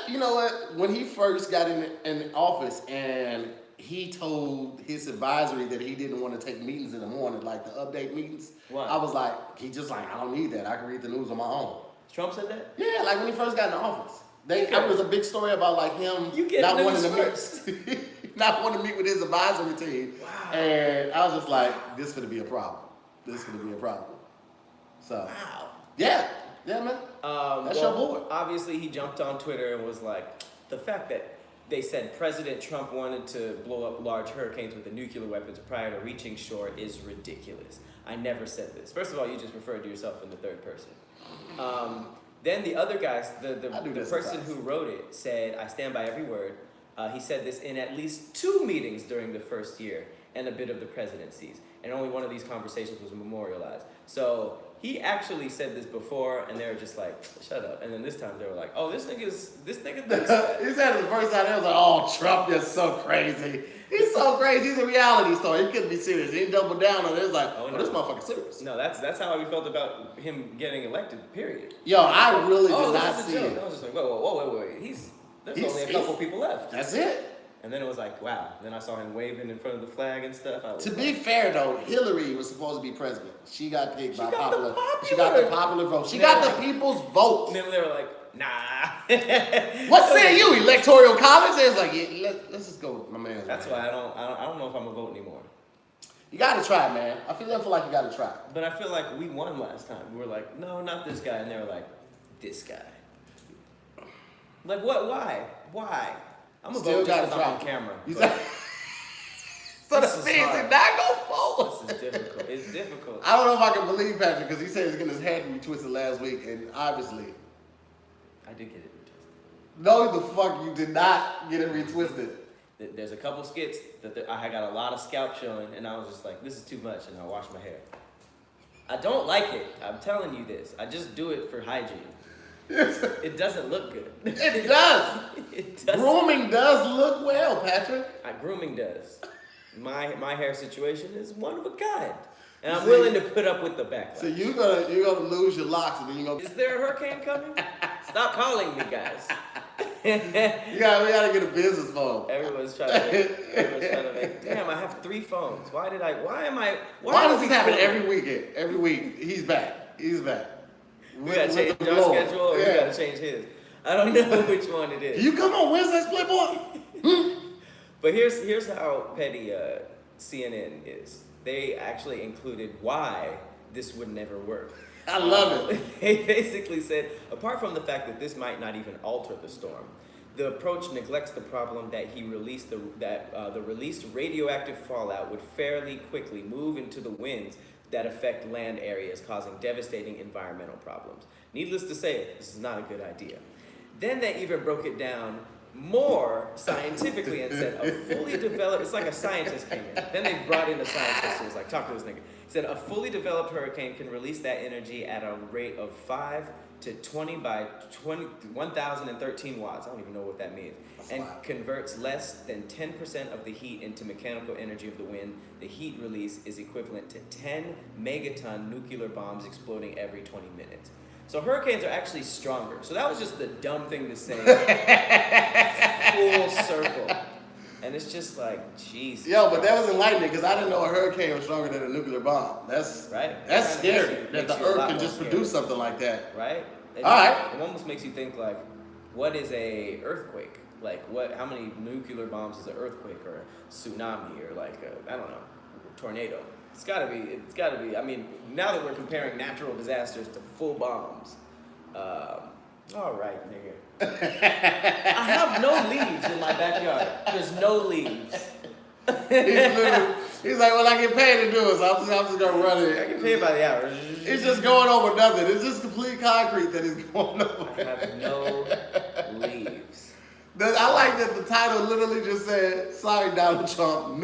[SPEAKER 2] You know what? When he first got in office and he told his advisory that he didn't want to take meetings in the morning, like the update meetings.
[SPEAKER 1] Why?
[SPEAKER 2] I was like, I don't need that. I can read the news on my own.
[SPEAKER 1] Trump said that?
[SPEAKER 2] Yeah, like when he first got in office. There was a big story about like him not wanting to meet, not wanting to meet with his advisory team.
[SPEAKER 1] Wow.
[SPEAKER 2] And I was just like, this is gonna be a problem. So, wow. Yeah, man. That's your boy.
[SPEAKER 1] Obviously, he jumped on Twitter and was like, the fact that they said President Trump wanted to blow up large hurricanes with the nuclear weapons prior to reaching shore is ridiculous. I never said this. First of all, you just referred to yourself in the third person. Then the other guys, the person who wrote it said, I stand by every word. He said this in at least 2 meetings during the first year and a bit of the presidencies. And only one of these conversations was memorialized. So he actually said this before, and they were just like, shut up. And then this time they were like, oh, this nigga thinks that.
[SPEAKER 2] He said it the first time, they was like, oh, Trump is so crazy. He's so crazy. He's a reality star. He couldn't be serious. He doubled down on it. It was like, oh, this motherfucker's serious.
[SPEAKER 1] No, that's how we felt about him getting elected, period.
[SPEAKER 2] Yo, I really did not see
[SPEAKER 1] it. I was just like, whoa, wait. There's only a couple people left.
[SPEAKER 2] That's it.
[SPEAKER 1] And then it was like, wow. Then I saw him waving in front of the flag and stuff.
[SPEAKER 2] To be fair though, Hillary was supposed to be president. She got picked by popular. She
[SPEAKER 1] got
[SPEAKER 2] the popular vote. She got the people's vote.
[SPEAKER 1] And then they were like, nah.
[SPEAKER 2] What say you, Electoral College? They was like, yeah, let's just go with my man.
[SPEAKER 1] That's why I don't know if I'm gonna vote anymore.
[SPEAKER 2] You gotta try, man. I feel like you gotta try.
[SPEAKER 1] But I feel like we won last time. We were like, no, not this guy, and they were like, this guy. Like what? Why? I'm gonna vote just because I'm on camera.
[SPEAKER 2] So the things did not go forward.
[SPEAKER 1] This is difficult. It's difficult.
[SPEAKER 2] I don't know if I can believe Patrick because he said he's getting his head retwisted last week, and obviously,
[SPEAKER 1] I did get it retwisted.
[SPEAKER 2] No, the fuck you did not get it retwisted.
[SPEAKER 1] There's a couple skits that I got a lot of scalp showing, and I was just like, this is too much, and I washed my hair. I don't like it. I'm telling you this. I just do it for hygiene. It doesn't look good.
[SPEAKER 2] It does.
[SPEAKER 1] It does.
[SPEAKER 2] Grooming does look well, Patrick.
[SPEAKER 1] Grooming does. My hair situation is one of a kind, and I'm willing to put up with the backlash.
[SPEAKER 2] So you're gonna lose your locks, and then you're gonna.
[SPEAKER 1] Is there a hurricane coming? Stop calling me, guys.
[SPEAKER 2] we gotta get a business phone.
[SPEAKER 1] Everyone's trying to make. Damn, I have 3 phones. Why
[SPEAKER 2] does this happen every weekend? Every week he's back. We
[SPEAKER 1] gotta change our schedule, or we gotta change his. I don't know which one it is.
[SPEAKER 2] Can you come on Wednesdays, Playboy?
[SPEAKER 1] But here's how petty CNN is. They actually included why this would never work.
[SPEAKER 2] I love it.
[SPEAKER 1] They basically said, apart from the fact that this might not even alter the storm, the approach neglects the problem that the released radioactive fallout would fairly quickly move into the winds that affect land areas, causing devastating environmental problems. Needless to say, this is not a good idea. Then they even broke it down more scientifically and said a fully developed, it's like a scientist came in. Then they brought in a scientist who was like, talk to this nigga. He said a fully developed hurricane can release that energy at a rate of 5 to 20 by 1,013 watts. I don't even know what that means. And converts less than 10% of the heat into mechanical energy of the wind. The heat release is equivalent to 10 megaton nuclear bombs exploding every 20 minutes. So hurricanes are actually stronger. So that was just the dumb thing to say. Full circle. And it's just like, jeez.
[SPEAKER 2] Yo, but that was enlightening because I didn't know a hurricane was stronger than a nuclear bomb. That's
[SPEAKER 1] right.
[SPEAKER 2] That's scary that the Earth can just produce something like that.
[SPEAKER 1] Right?
[SPEAKER 2] All right.
[SPEAKER 1] It almost makes you think like, what is a earthquake? Like how many nuclear bombs is an earthquake or a tsunami or like I don't know, tornado? It's gotta be. I mean, now that we're comparing natural disasters to full bombs, all right, nigga. I have no leaves in my backyard. There's no leaves.
[SPEAKER 2] He's like, well, I get paid to do it, so I'm just gonna run it.
[SPEAKER 1] I get paid by the hour.
[SPEAKER 2] It's just going over nothing. It's just complete concrete that is going over.
[SPEAKER 1] I have no leaves.
[SPEAKER 2] I like that the title literally just said, sorry, Donald Trump,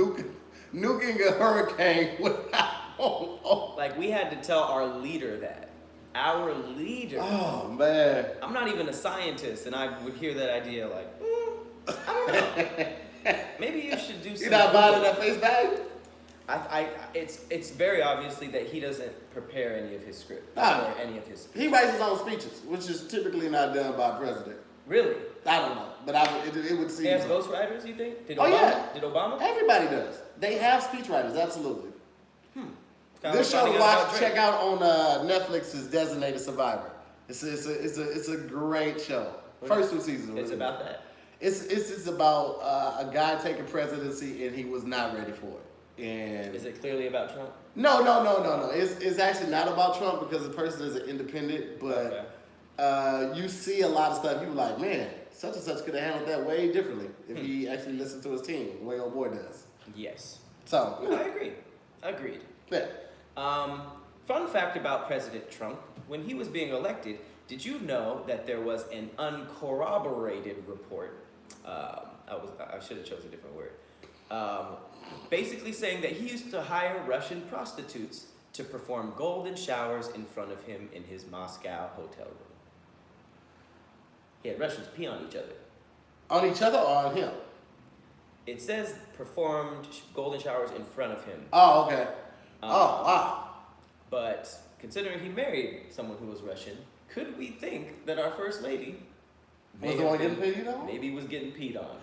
[SPEAKER 2] nuking a hurricane without.
[SPEAKER 1] Like, we had to tell our leader that. Our leader.
[SPEAKER 2] Oh, man.
[SPEAKER 1] I'm not even a scientist, and I would hear that idea like, I don't know. Maybe you should do something.
[SPEAKER 2] You're not buying that face value?
[SPEAKER 1] It's very obviously that he doesn't prepare any of his script or any of his speeches.
[SPEAKER 2] He writes his own speeches, which is typically not done by a president.
[SPEAKER 1] Really?
[SPEAKER 2] I don't know, but it would seem.
[SPEAKER 1] They have ghostwriters, you think? Did Obama?
[SPEAKER 2] Everybody does. They have speechwriters, absolutely. This show to watch, check out on Netflix is Designated Survivor. It's a great show. First 2 seasons.
[SPEAKER 1] It's about that.
[SPEAKER 2] It's about a guy taking presidency and he was not ready for it. And
[SPEAKER 1] is it clearly about Trump?
[SPEAKER 2] No. It's actually not about Trump because the person is an independent, but you see a lot of stuff. You're like, man, such and such could have handled that way differently if he actually listened to his team, the way old boy does.
[SPEAKER 1] Yes.
[SPEAKER 2] So
[SPEAKER 1] I agree. Agreed.
[SPEAKER 2] Yeah.
[SPEAKER 1] Fun fact about President Trump: when he was being elected, did you know that there was an uncorroborated report? I should have chosen a different word. Basically saying that he used to hire Russian prostitutes to perform golden showers in front of him in his Moscow hotel room. He had Russians pee on each other.
[SPEAKER 2] On each other or on him?
[SPEAKER 1] It says performed golden showers in front of him.
[SPEAKER 2] Oh, okay. Wow.
[SPEAKER 1] But considering he married someone who was Russian, could we think that our first lady
[SPEAKER 2] was the one getting peed on?
[SPEAKER 1] Maybe was getting peed on.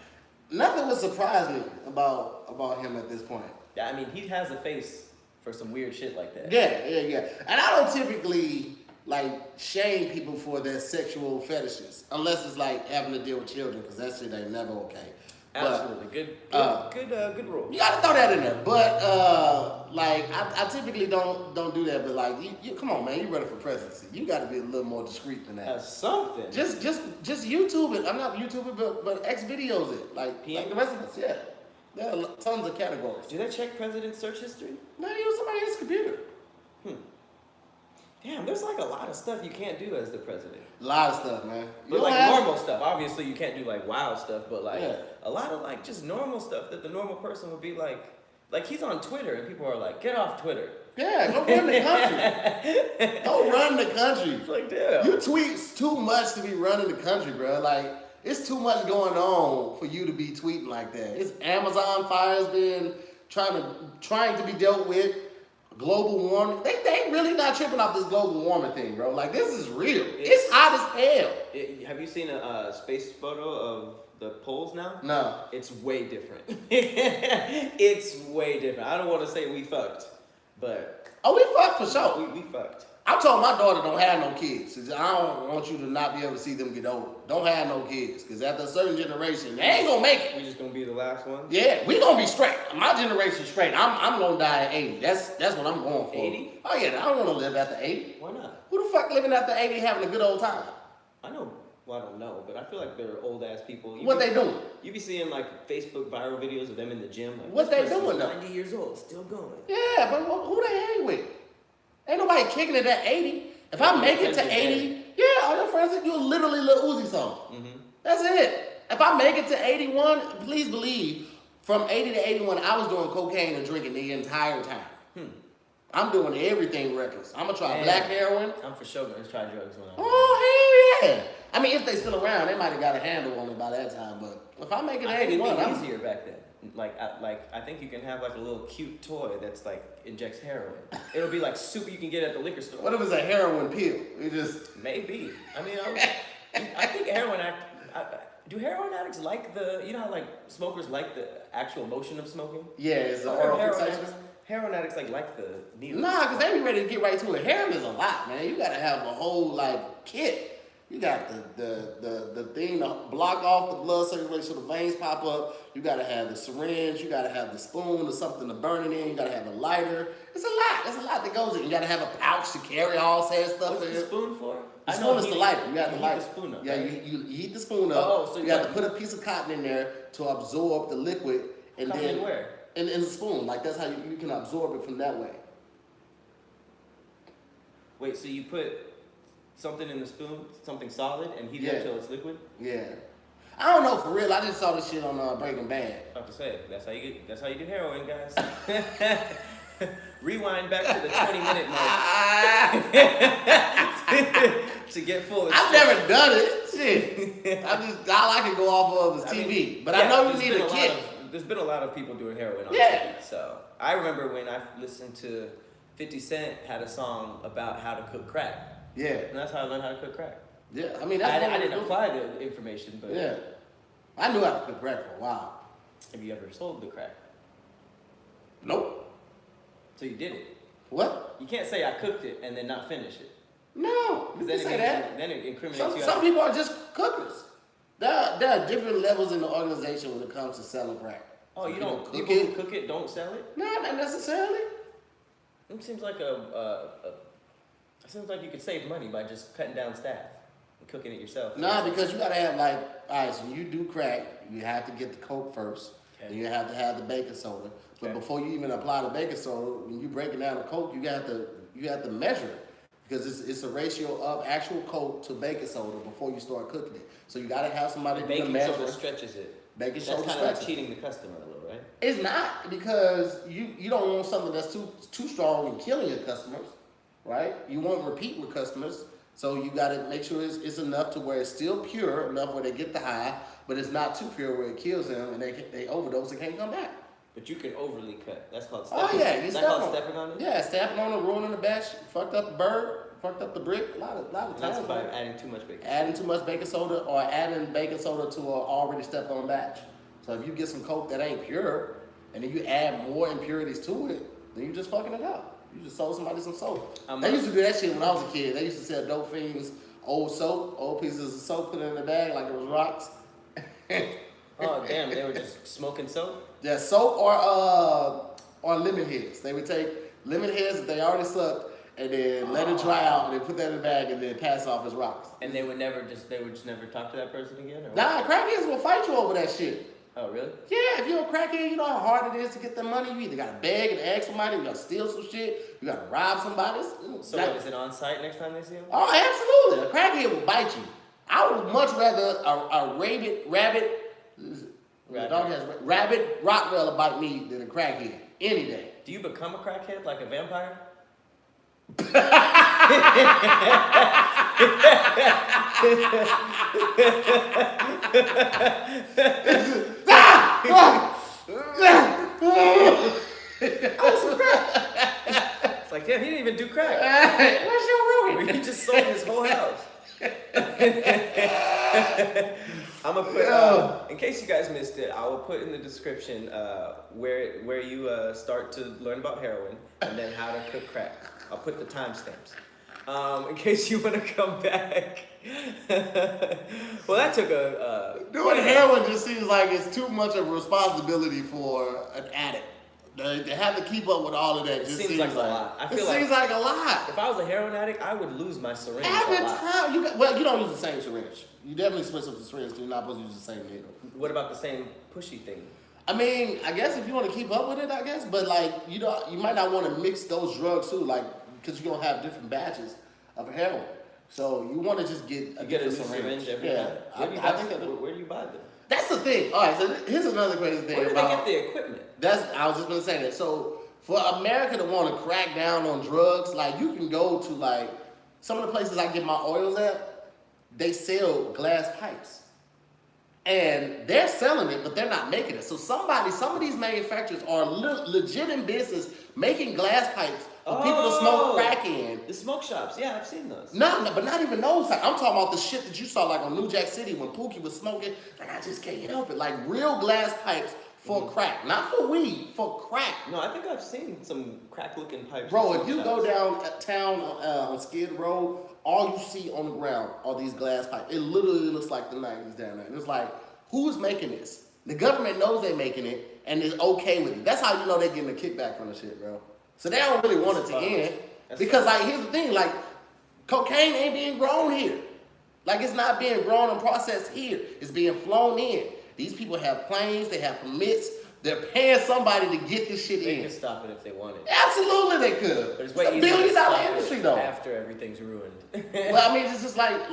[SPEAKER 2] Nothing would surprise me about him at this point.
[SPEAKER 1] Yeah, I mean, he has a face for some weird shit like that.
[SPEAKER 2] Yeah. And I don't typically like shame people for their sexual fetishes, unless it's like having to deal with children, because that shit ain't never okay.
[SPEAKER 1] Absolutely, good rule.
[SPEAKER 2] You gotta throw that in there, but like I typically don't do that. But like, you come on, man, you running for presidency. You got to be a little more discreet than that.
[SPEAKER 1] Something.
[SPEAKER 2] Just YouTube it. I'm not YouTuber, but X videos it like the rest of us. Yeah, there are tons of categories.
[SPEAKER 1] Do they check president's search history?
[SPEAKER 2] No, you use somebody else's computer.
[SPEAKER 1] Damn, there's like a lot of stuff you can't do as the president.
[SPEAKER 2] A lot of stuff, man.
[SPEAKER 1] But like normal stuff. Obviously, you can't do like wild stuff, but like a lot of like just normal stuff that the normal person would be like he's on Twitter and people are like, get off Twitter.
[SPEAKER 2] Yeah, go run the country. Go run the country.
[SPEAKER 1] It's like, damn.
[SPEAKER 2] You tweet too much to be running the country, bro. Like, it's too much going on for you to be tweeting like that. It's Amazon fires being trying to be dealt with. Global warming. They really not tripping off this global warming thing, bro. Like, this is real. It's hot as hell.
[SPEAKER 1] Have you seen a space photo of the poles now?
[SPEAKER 2] No.
[SPEAKER 1] It's way different. It's way different. I don't want to say we fucked, but...
[SPEAKER 2] Oh, we fucked for sure.
[SPEAKER 1] We fucked.
[SPEAKER 2] I told my daughter don't have no kids. I don't want you to not be able to see them get old. Don't have no kids. Because after a certain generation, they ain't going to make it.
[SPEAKER 1] We just going to be the last one?
[SPEAKER 2] Yeah, we going to be straight. My generation straight. I'm going to die at 80. That's what I'm going for.
[SPEAKER 1] 80?
[SPEAKER 2] Oh, yeah. I don't want to live after 80.
[SPEAKER 1] Why not?
[SPEAKER 2] Who the fuck living after 80 having a good old time?
[SPEAKER 1] I know. Well, I don't know, but I feel like they're old-ass people.
[SPEAKER 2] What they doing?
[SPEAKER 1] You be seeing, like, Facebook viral videos of them in the gym. Like,
[SPEAKER 2] what they doing, though?
[SPEAKER 1] 90 years old, still going.
[SPEAKER 2] Yeah, but who they hang with? Ain't nobody kicking it at 80. If I make it to 80, yeah, all your friends, you're literally Lil Uzi song. Mm-hmm. That's it. If I make it to 81, please believe, from 80 to 81, I was doing cocaine and drinking the entire time. I'm doing everything reckless. I'm going to try black heroin.
[SPEAKER 1] I'm for sure going to try drugs when I'm
[SPEAKER 2] Oh, hell yeah. I mean, if they still around, they might have got a handle on it by that time. But if I make it to 81,
[SPEAKER 1] it'd be easier back then. Like I think you can have like a little cute toy that's like injects heroin. It'll be like soup you can get at the liquor store.
[SPEAKER 2] What if it's a heroin pill? You just
[SPEAKER 1] maybe. I mean, I think do heroin addicts like you know how like smokers like the actual motion of smoking?
[SPEAKER 2] Yeah, it's an oral fixation.
[SPEAKER 1] Heroin addicts like the needle.
[SPEAKER 2] Nah, because they be ready to get right to it. Heroin is a lot, man. You gotta have a whole like kit. You got the thing to block off the blood circulation so the veins pop up. You gotta have the syringe. You gotta have the spoon or something to burn it in. You gotta have a lighter. It's a lot. There's a lot that goes in. You gotta have a pouch to carry all sad stuff in.
[SPEAKER 1] What's the spoon for?
[SPEAKER 2] The spoon is the lighter. You got to light
[SPEAKER 1] the spoon up.
[SPEAKER 2] Yeah,
[SPEAKER 1] right?
[SPEAKER 2] you heat the spoon up.
[SPEAKER 1] Oh, so
[SPEAKER 2] you have to put a piece of cotton in there to absorb the liquid, and
[SPEAKER 1] cotton
[SPEAKER 2] then
[SPEAKER 1] where?
[SPEAKER 2] In the spoon. Like that's how you can absorb it from that way.
[SPEAKER 1] Wait, so you put something in the spoon, something solid, and heat it until it's liquid?
[SPEAKER 2] Yeah. I don't know for real. I just saw this shit on Breaking Bad.
[SPEAKER 1] I have to say, that's how you do heroin, guys. Rewind back to the 20-minute mark to get full.
[SPEAKER 2] I've never done it. Shit. All I can go off of is TV. But I know you need a kit.
[SPEAKER 1] There's been a lot of people doing heroin on TV. So I remember when I listened to 50 Cent had a song about how to cook crack.
[SPEAKER 2] Yeah.
[SPEAKER 1] And that's how I learned how to cook crack.
[SPEAKER 2] Yeah, I mean, that's
[SPEAKER 1] I didn't apply the information, but
[SPEAKER 2] yeah, I knew how to cook crack for a while.
[SPEAKER 1] Have you ever sold the crack?
[SPEAKER 2] Nope.
[SPEAKER 1] So you did it?
[SPEAKER 2] What?
[SPEAKER 1] You can't say I cooked it and then not finish it.
[SPEAKER 2] No, you can say that.
[SPEAKER 1] Then it incriminates you.
[SPEAKER 2] Some people are just cookers. There are different levels in the organization when it comes to selling crack.
[SPEAKER 1] Oh, you don't cook it, don't sell it?
[SPEAKER 2] No, not necessarily.
[SPEAKER 1] It seems like it seems like you could save money by just cutting down staff and cooking it yourself.
[SPEAKER 2] Nah, because you gotta have all right, so you do crack, you have to get the Coke first, and you have to have the baking soda. But before you even apply the baking soda, when you breaking down the Coke, you have to measure it. Because it's a ratio of actual Coke to baking soda before you start cooking it. So you gotta have somebody do the measure.
[SPEAKER 1] Baking soda stretches it.
[SPEAKER 2] Baking soda
[SPEAKER 1] stretches it. That's kind of like cheating the customer a little, right?
[SPEAKER 2] It's not, because you don't want something that's too strong and killing your customers. Right? You won't repeat with customers, so you got to make sure it's enough to where it's still pure, enough where they get the high, but it's not too pure where it kills them and they overdose and can't come back.
[SPEAKER 1] But you can overly cut. That's called stepping.
[SPEAKER 2] Oh yeah,
[SPEAKER 1] stepping on it.
[SPEAKER 2] Yeah, stepping on it, ruining the batch, fucked up the bird, fucked up the brick. A lot of times.
[SPEAKER 1] That's by adding too much baking soda.
[SPEAKER 2] Adding too much baking soda or adding baking soda to an already stepped on batch. So if you get some coke that ain't pure, and then you add more impurities to it, then you just fucking it up. You just sold somebody some soap. They used to do that shit when I was a kid. They used to sell dope fiends old soap, old pieces of soap, put it in a bag like it was rocks.
[SPEAKER 1] Oh damn, they were just smoking soap?
[SPEAKER 2] Yeah, soap or lemon heads. They would take lemon heads that they already sucked and then let it dry out and then put that in a bag and then pass it off as rocks.
[SPEAKER 1] And they would just never talk to that person again? Or
[SPEAKER 2] Nah, crackheads will fight you over that shit.
[SPEAKER 1] Oh, really?
[SPEAKER 2] Yeah, if you're a crackhead, you know how hard it is to get the money. You either gotta beg and ask somebody, you gotta steal some shit, you gotta rob somebody.
[SPEAKER 1] So what, is it on site next time they see him?
[SPEAKER 2] Oh, absolutely. A crackhead will bite you. I would much rather a rabid Rottweiler bite me than a crackhead any day.
[SPEAKER 1] Do you become a crackhead like a vampire? It's like, damn, he didn't even do crack.
[SPEAKER 2] What's your room?
[SPEAKER 1] He just sold his whole house. I'm gonna put, in case you guys missed it, I will put in the description where you start to learn about heroin and then how to cook crack. I'll put the timestamps. In case you want to come back. Well, that took
[SPEAKER 2] doing heroin just seems like it's too much of a responsibility for an addict. To have to keep up with all of that just seems like a lot.
[SPEAKER 1] I feel
[SPEAKER 2] it seems like a lot.
[SPEAKER 1] If I was a heroin addict, I would lose my syringe.
[SPEAKER 2] Every time you don't use the same syringe. You definitely switch up the syringe because you're not supposed to use the same needle.
[SPEAKER 1] What about the same pushy thing?
[SPEAKER 2] I mean, I guess if you want to keep up with it, I guess, but like you might not want to mix those drugs too, like because you're gonna have different batches of heroin. So you want to just get a
[SPEAKER 1] new syringe every time. Where do you buy them?
[SPEAKER 2] That's the thing. All right, so here's another crazy thing.
[SPEAKER 1] Where do they get the equipment?
[SPEAKER 2] I was just gonna say that. So for America to want to crack down on drugs, like you can go to like some of the places I get my oils at, they sell glass pipes. And they're selling it, but they're not making it. So some of these manufacturers are legit in business making glass pipes for people to smoke crack in.
[SPEAKER 1] The smoke shops, yeah, I've seen those.
[SPEAKER 2] No, but not even those. I'm talking about the shit that you saw like on New Jack City when Pookie was smoking. Like I just can't help it. Like real glass pipes for crack, not for weed, for crack.
[SPEAKER 1] No, I think I've seen some crack-looking pipes.
[SPEAKER 2] Bro, if you go downtown on Skid Row, all you see on the ground are these glass pipes. It literally looks like the 90s down there. And it's like, who's making this? The government knows they're making it and is okay with it. That's how you know they're getting a kickback from the shit, bro. So they don't really want it to end. Because like here's the thing, like cocaine ain't being grown here. Like it's not being grown and processed here. It's being flown in. These people have planes, they have permits, they're paying somebody to get this shit in.
[SPEAKER 1] They could stop it if they wanted.
[SPEAKER 2] Absolutely they could.
[SPEAKER 1] But it's
[SPEAKER 2] a $1 billion industry though.
[SPEAKER 1] After everything's ruined.
[SPEAKER 2] Well, I mean it's just like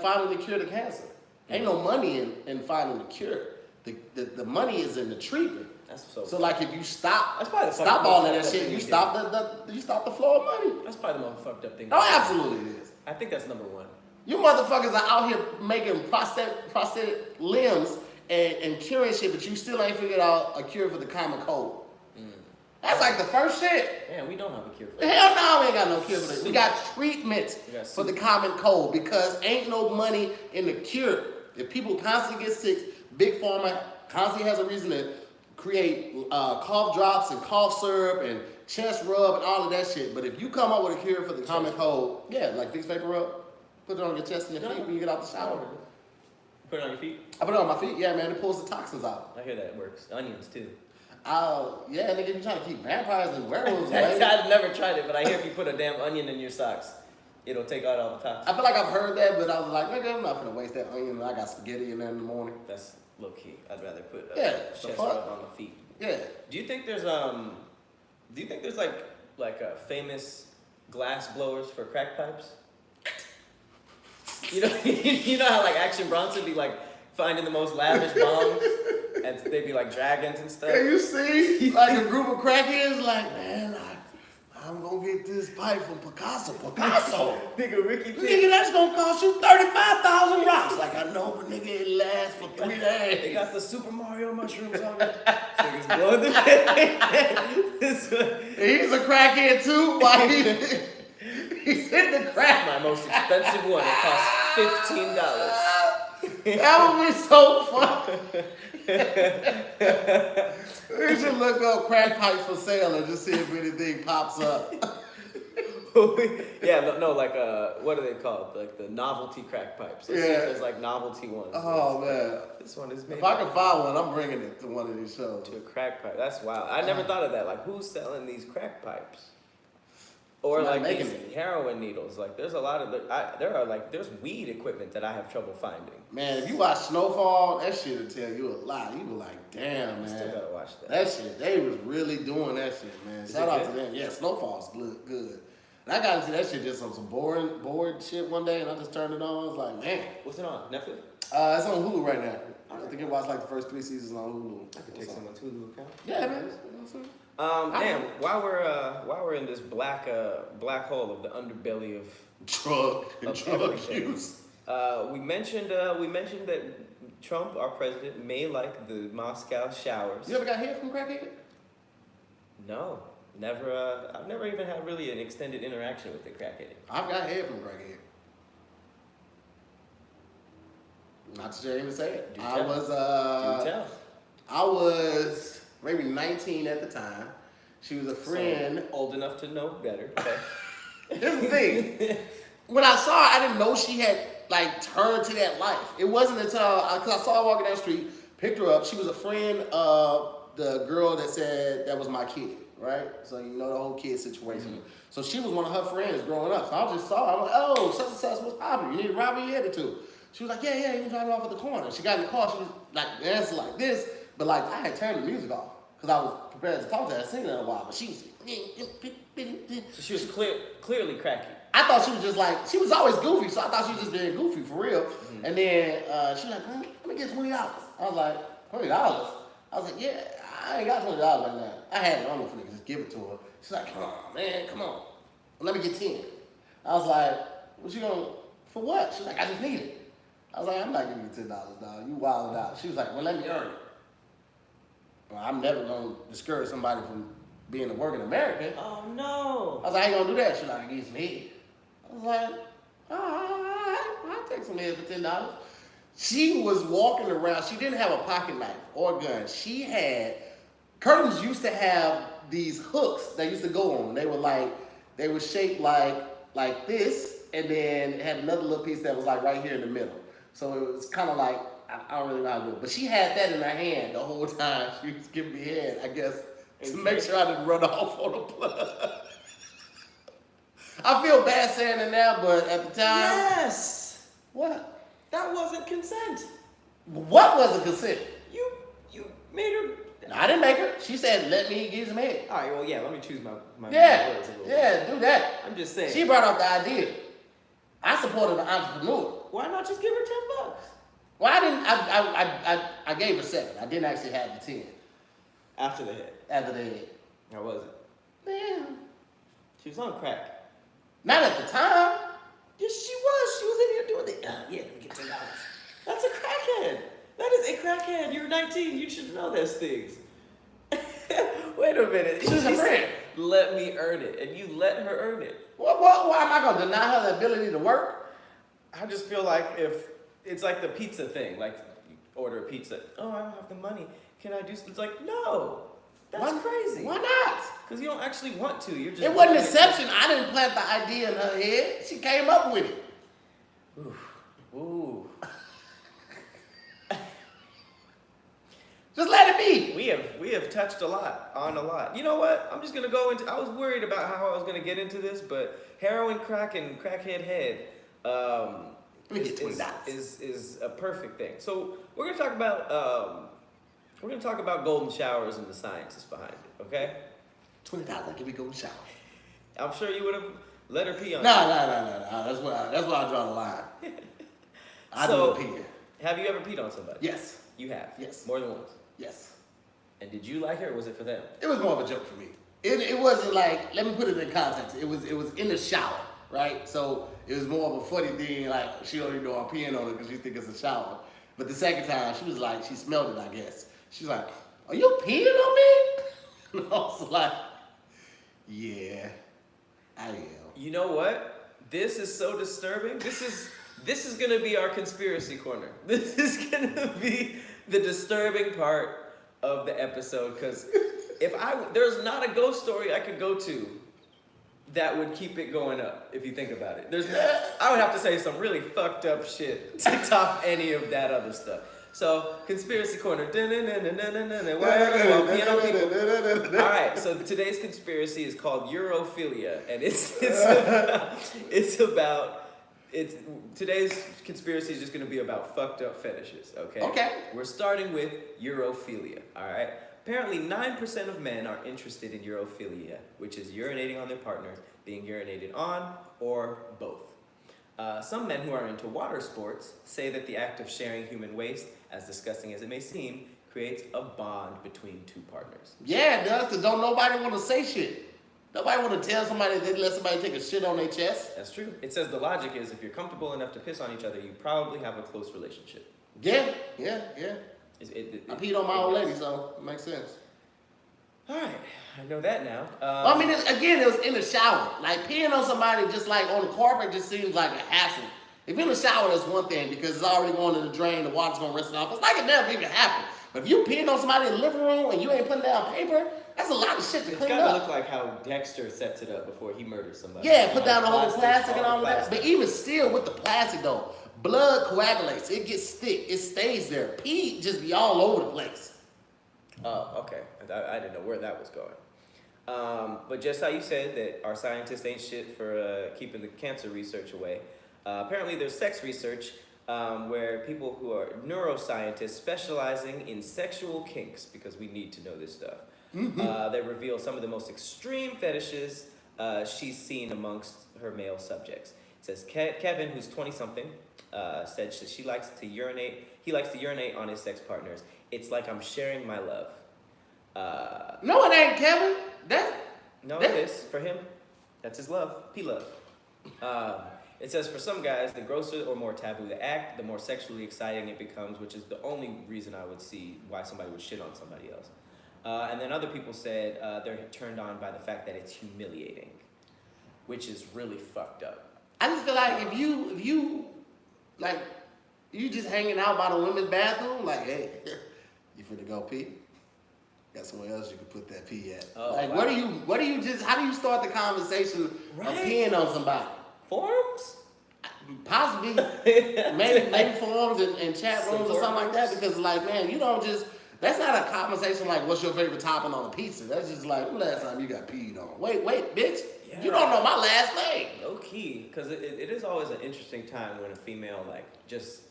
[SPEAKER 2] finding the cure to cancer. Ain't no money in finding the cure. The money is in the treatment.
[SPEAKER 1] That's
[SPEAKER 2] so like if you stop
[SPEAKER 1] stop
[SPEAKER 2] all of that shit, you stop the flow of money.
[SPEAKER 1] That's probably the most fucked up thing.
[SPEAKER 2] Oh, absolutely it is.
[SPEAKER 1] I think that's number one.
[SPEAKER 2] You motherfuckers are out here making prosthetic limbs and curing shit, but you still ain't figured out a cure for the common cold. That's like the first shit.
[SPEAKER 1] Man, we don't have a cure for that.
[SPEAKER 2] Hell no, we ain't got no cure for that. We got treatment for the common cold because ain't no money in the cure. If people constantly get sick, Big Pharma constantly has a reason to create cough drops and cough syrup and chest rub and all of that shit. But if you come up with a cure for the common cold, yeah, like Vicks Vapor Rub, put it on your chest and your feet when you get out the shower.
[SPEAKER 1] Put it on your feet?
[SPEAKER 2] I put it on my feet, yeah, man. It pulls the toxins out.
[SPEAKER 1] I hear that works. Onions, too.
[SPEAKER 2] Yeah, nigga, you trying to keep vampires and werewolves away.
[SPEAKER 1] I've never tried it, but I hear if you put a damn onion in your socks, it'll take out all the toxins.
[SPEAKER 2] I feel like I've heard that, but I was like, nigga, I'm not gonna waste that onion. I got spaghetti in there in the morning.
[SPEAKER 1] That's low key. I'd rather put
[SPEAKER 2] chest
[SPEAKER 1] rub on the feet.
[SPEAKER 2] Yeah.
[SPEAKER 1] Do you think there's like famous glass blowers for crack pipes? You know how like Action Bronson be like finding the most lavish bombs and they'd be like dragons and stuff.
[SPEAKER 2] Can you see like a group of crackheads like, man, I'm gonna get this pipe from Picasso.
[SPEAKER 1] Nigga, Ricky
[SPEAKER 2] nigga, that's gonna cost you 35,000 rocks. Like I know, but nigga, it lasts for 3 days.
[SPEAKER 1] They got the Super Mario mushrooms on it. Niggas blowing the
[SPEAKER 2] He's a crackhead too. Why he's in the crack.
[SPEAKER 1] My most expensive one. It costs $15.
[SPEAKER 2] That would be so fun. We should look up crack pipes for sale and just see if anything pops up.
[SPEAKER 1] Yeah, no, like what are they called? Like the novelty crack pipes. Let's see if there's like novelty ones.
[SPEAKER 2] Oh man,
[SPEAKER 1] this one is made.
[SPEAKER 2] If I can find one, I'm bringing it to one of these shows.
[SPEAKER 1] To a crack pipe. That's wild. I never thought of that. Like, who's selling these crack pipes? Or like these heroin needles. Like, there's a lot of there's weed equipment that I have trouble finding.
[SPEAKER 2] Man, if you watch Snowfall, that shit will tell you a lot. You be like, damn, man.
[SPEAKER 1] Still gotta watch that.
[SPEAKER 2] That shit, they was really doing that shit, man. Shout out to them. Yeah, Snowfall's good. And I got into that shit just on some bored shit one day, and I just turned it on. I was like, man.
[SPEAKER 1] What's it on? Netflix?
[SPEAKER 2] It's on Hulu right now. I think it watched like the first 3 seasons on Hulu.
[SPEAKER 1] I could take someone's Hulu account.
[SPEAKER 2] Yeah, man.
[SPEAKER 1] Damn. While we're in this black hole of the underbelly of
[SPEAKER 2] drug use,
[SPEAKER 1] we mentioned that Trump, our president, may like the Moscow showers.
[SPEAKER 2] You ever got hit from crackhead?
[SPEAKER 1] No, never. I've never even had really an extended interaction with the crackhead.
[SPEAKER 2] I've got hit from crackhead. Not ashamed to say it. I was maybe 19 at the time. She was a friend.
[SPEAKER 1] So, old enough to know better. Okay.
[SPEAKER 2] Here's the thing. When I saw her, I didn't know she had like turned to that life. It wasn't until because I saw her walking down the street, picked her up. She was a friend of the girl that said that was my kid, right? So you know the whole kid situation. Mm-hmm. So she was one of her friends growing up. So I just saw her. I'm like, oh, such and such, what's poppin'? You need a ride me headed to? She was like, yeah, you can drive me off at the corner. She got in the car. She was like, dancing like this, but like I had turned the music off because I was prepared to talk to her, singing in a while. But she was.
[SPEAKER 1] So she was clearly cracky.
[SPEAKER 2] I thought she was just like, she was always goofy, so I thought she was just being goofy for real. Mm-hmm. And then she was like, let me get $20. I was like, $20? I was like, yeah, I ain't got $20 right now. I had it on me for niggas, just give it to her. She's like, come on, man, come on. Let me get 10. I was like, what you gonna, for what? She's like, I just need it. I was like, I'm not giving you $10, dog. You wilded out. She was like, well, let me earn it. Well, I'm never gonna discourage somebody from being a working American.
[SPEAKER 1] Oh no.
[SPEAKER 2] I was like, how you gonna do that? She's like, I give you some head. I was like, all right, I'll take some head for $10. She was walking around. She didn't have a pocket knife or a gun. She had, curtains used to have these hooks that used to go on. They were shaped like this, and then it had another little piece that was like right here in the middle. So it was kind of like, I don't really know how to do it. But she had that in her hand the whole time. She was giving me head, I guess, to make sure I didn't run off on the blood. I feel bad saying it now, but at the time...
[SPEAKER 1] Yes!
[SPEAKER 2] What?
[SPEAKER 1] That wasn't consent.
[SPEAKER 2] What wasn't consent?
[SPEAKER 1] You made her...
[SPEAKER 2] No, I didn't make her. She said, let me give you some head.
[SPEAKER 1] All right, well, yeah, let me choose my words a little bit.
[SPEAKER 2] Yeah, do that.
[SPEAKER 1] I'm just saying.
[SPEAKER 2] She brought up the idea. I supported the entrepreneur.
[SPEAKER 1] Why not just give her $10?
[SPEAKER 2] Well, I gave her 7. I didn't actually have the 10.
[SPEAKER 1] After the head.
[SPEAKER 2] After the head.
[SPEAKER 1] How was it?
[SPEAKER 2] Man.
[SPEAKER 1] She was on crack.
[SPEAKER 2] Not at the time.
[SPEAKER 1] Yes, she was. She was in here doing it. Yeah, let me get $10. That's a crackhead. That is a crackhead. You're 19. You should know those things. Wait a minute.
[SPEAKER 2] She's a friend.
[SPEAKER 1] Let me earn it. And you let her earn it.
[SPEAKER 2] Why am I going to deny her the ability to work?
[SPEAKER 1] I just feel like if it's like the pizza thing. Like, you order a pizza. Oh, I don't have the money. Can I do something? It's like, no. That's crazy.
[SPEAKER 2] Why not?
[SPEAKER 1] Because you don't actually want to. You're just.
[SPEAKER 2] It wasn't exception. I didn't plant the idea in her head. She came up with it.
[SPEAKER 1] Ooh.
[SPEAKER 2] Just let it be.
[SPEAKER 1] We have touched on a lot. You know what? I'm just gonna go into. I was worried about how I was gonna get into this, but heroin, crack, and crackhead head. Is a perfect thing. So we're gonna talk about. We're going to talk about golden showers and the scientists behind it, okay?
[SPEAKER 2] $20, give me golden shower.
[SPEAKER 1] I'm sure you would have let her pee on
[SPEAKER 2] No. That's where I draw the line. I do pee.
[SPEAKER 1] Have you ever peed on somebody?
[SPEAKER 2] Yes.
[SPEAKER 1] You have?
[SPEAKER 2] Yes.
[SPEAKER 1] More than once?
[SPEAKER 2] Yes.
[SPEAKER 1] And did you like her or was it for them?
[SPEAKER 2] It was more of a joke for me. It wasn't like, let me put it in context. It was in the shower, right? So it was more of a funny thing, like she don't even know I'm peeing on her because she think it's a shower. But the second time, she was like, she smelled it, I guess. She's like, are you peeing on me? And I was like, yeah, I am.
[SPEAKER 1] You know what? This is so disturbing. This This is gonna be our conspiracy corner. This is gonna be the disturbing part of the episode, because there's not a ghost story I could go to that would keep it going up. If you think about it, I would have to say some really fucked up shit to top any of that other stuff. So conspiracy corner. All right. So today's conspiracy is called Europhilia, and today's conspiracy is just going to be about fucked up fetishes. Okay.
[SPEAKER 2] Okay.
[SPEAKER 1] We're starting with Europhilia. All right. Apparently, 9% of men are interested in Europhilia, which is urinating on their partner, being urinated on, or both. Some men who are into water sports say that the act of sharing human waste, as disgusting as it may seem, creates a bond between two partners.
[SPEAKER 2] Yeah, it does, because don't nobody want to say shit. Nobody want to tell somebody they let somebody take a shit on their chest.
[SPEAKER 1] That's true. It says the logic is if you're comfortable enough to piss on each other, you probably have a close relationship.
[SPEAKER 2] Yeah.
[SPEAKER 1] I
[SPEAKER 2] peed on my old lady, so it makes sense.
[SPEAKER 1] All right, I know that now.
[SPEAKER 2] I mean, it was in the shower. Like, peeing on somebody just like on the carpet just seems like a hassle. If you're in the shower, that's one thing, because it's already going to the drain, the water's going to rinse it off. It's like it never even happened. But if you peeing on somebody in the living room and you ain't putting down paper, that's a lot of shit to clean up.
[SPEAKER 1] It's got to look like how Dexter sets it up before he murders somebody.
[SPEAKER 2] Yeah, put down the whole plastic and all of that. But even still, with the plastic though, blood coagulates. It gets thick. It stays there. Pee just be all over the place.
[SPEAKER 1] Oh, okay. I didn't know where that was going. But just how you said that our scientists ain't shit for keeping the cancer research away, apparently there's sex research where people who are neuroscientists specializing in sexual kinks, because we need to know this stuff, they reveal some of the most extreme fetishes she's seen amongst her male subjects. It says Kevin, who's 20-something, said he likes to urinate. He likes to urinate on his sex partners. It's like I'm sharing my love.
[SPEAKER 2] No, it ain't, Kevin.
[SPEAKER 1] It is for him. That's his love. Pee love. It says for some guys, the grosser or more taboo the act, the more sexually exciting it becomes, which is the only reason I would see why somebody would shit on somebody else. And then other people said they're turned on by the fact that it's humiliating, which is really fucked up.
[SPEAKER 2] I just feel like if you like, you just hanging out by the women's bathroom, like, hey, you finna go pee? Got somewhere else you can put that pee at. Oh, like, wow. How do you start the conversation of peeing on somebody?
[SPEAKER 1] Forums?
[SPEAKER 2] Possibly. maybe forums and chat rooms or something like that, because like, man, you don't just, that's not a conversation like, what's your favorite topping on a pizza? That's just like, when last time you got peed on? Wait, bitch. Yeah. You don't know my last name.
[SPEAKER 1] Low key, because it is always an interesting time when a female like just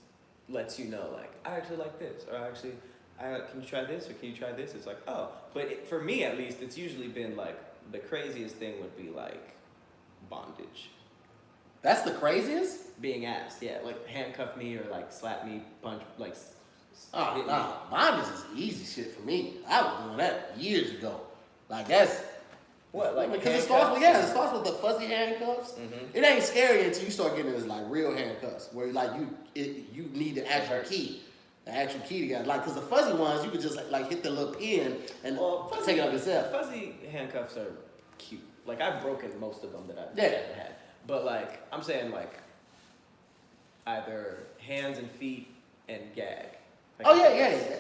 [SPEAKER 1] lets you know, like, I actually like this, or actually, can you try this, or can you try this? It's like, oh, but for me at least, it's usually been like, the craziest thing would be like bondage.
[SPEAKER 2] That's the craziest?
[SPEAKER 1] Being asked, yeah, like handcuff me or like slap me, punch, like.
[SPEAKER 2] Oh, nah, bondage is easy shit for me. I was doing that years ago. Like that's.
[SPEAKER 1] What, like
[SPEAKER 2] because it starts with the fuzzy handcuffs. Mm-hmm. It ain't scary until you start getting this like real handcuffs, where like you need the actual key. The actual key to get, like, because the fuzzy ones you could just like hit the little pin and take it up yourself.
[SPEAKER 1] Fuzzy handcuffs are cute. Like I've broken most of them that I've ever had. But like I'm saying like either hands and feet and gag. Like,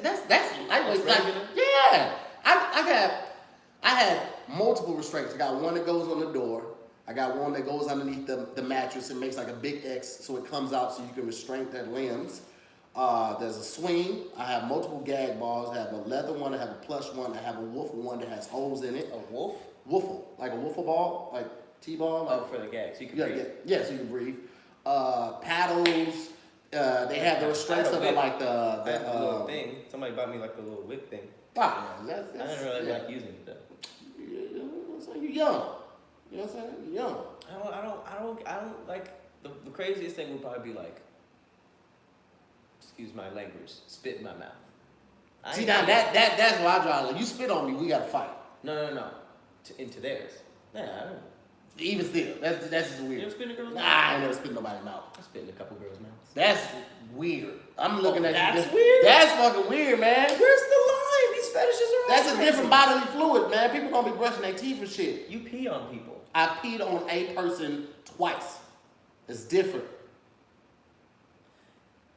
[SPEAKER 2] That's lightweight. Like, yeah. I had multiple restraints. I got one that goes on the door. I got one that goes underneath the mattress and makes like a big X so it comes out so you can restrain their limbs. There's a swing. I have multiple gag balls. I have a leather one. I have a plush one. I have a woofle one that has holes in it.
[SPEAKER 1] A wolf?
[SPEAKER 2] Woofle. Like a woofle ball. Like T-ball. Like,
[SPEAKER 1] for the gag. So you can breathe.
[SPEAKER 2] Yeah, so you can breathe. Paddles. They have the restraints of it like the
[SPEAKER 1] little thing. Somebody bought me like the little whip thing.
[SPEAKER 2] I
[SPEAKER 1] didn't really like using it though.
[SPEAKER 2] You're young. You know what I'm saying? You're young.
[SPEAKER 1] I don't like the craziest thing would probably be like, excuse my language, spit in my mouth.
[SPEAKER 2] See now that's why I draw. Like, you spit on me, we gotta fight.
[SPEAKER 1] No. Into theirs. Yeah, I don't know.
[SPEAKER 2] Even still, that's just weird.
[SPEAKER 1] You ever spit in a girl's mouth?
[SPEAKER 2] Nah, I ain't never spit in nobody's mouth.
[SPEAKER 1] I spit in a couple girls' mouths.
[SPEAKER 2] That's weird. I'm looking at you.
[SPEAKER 1] That's weird?
[SPEAKER 2] That's fucking weird, man.
[SPEAKER 1] Where's the line? These fetishes are
[SPEAKER 2] That's a different bodily fluid, man. People don't be brushing their teeth and shit.
[SPEAKER 1] You pee on people.
[SPEAKER 2] I peed on a person twice. It's different.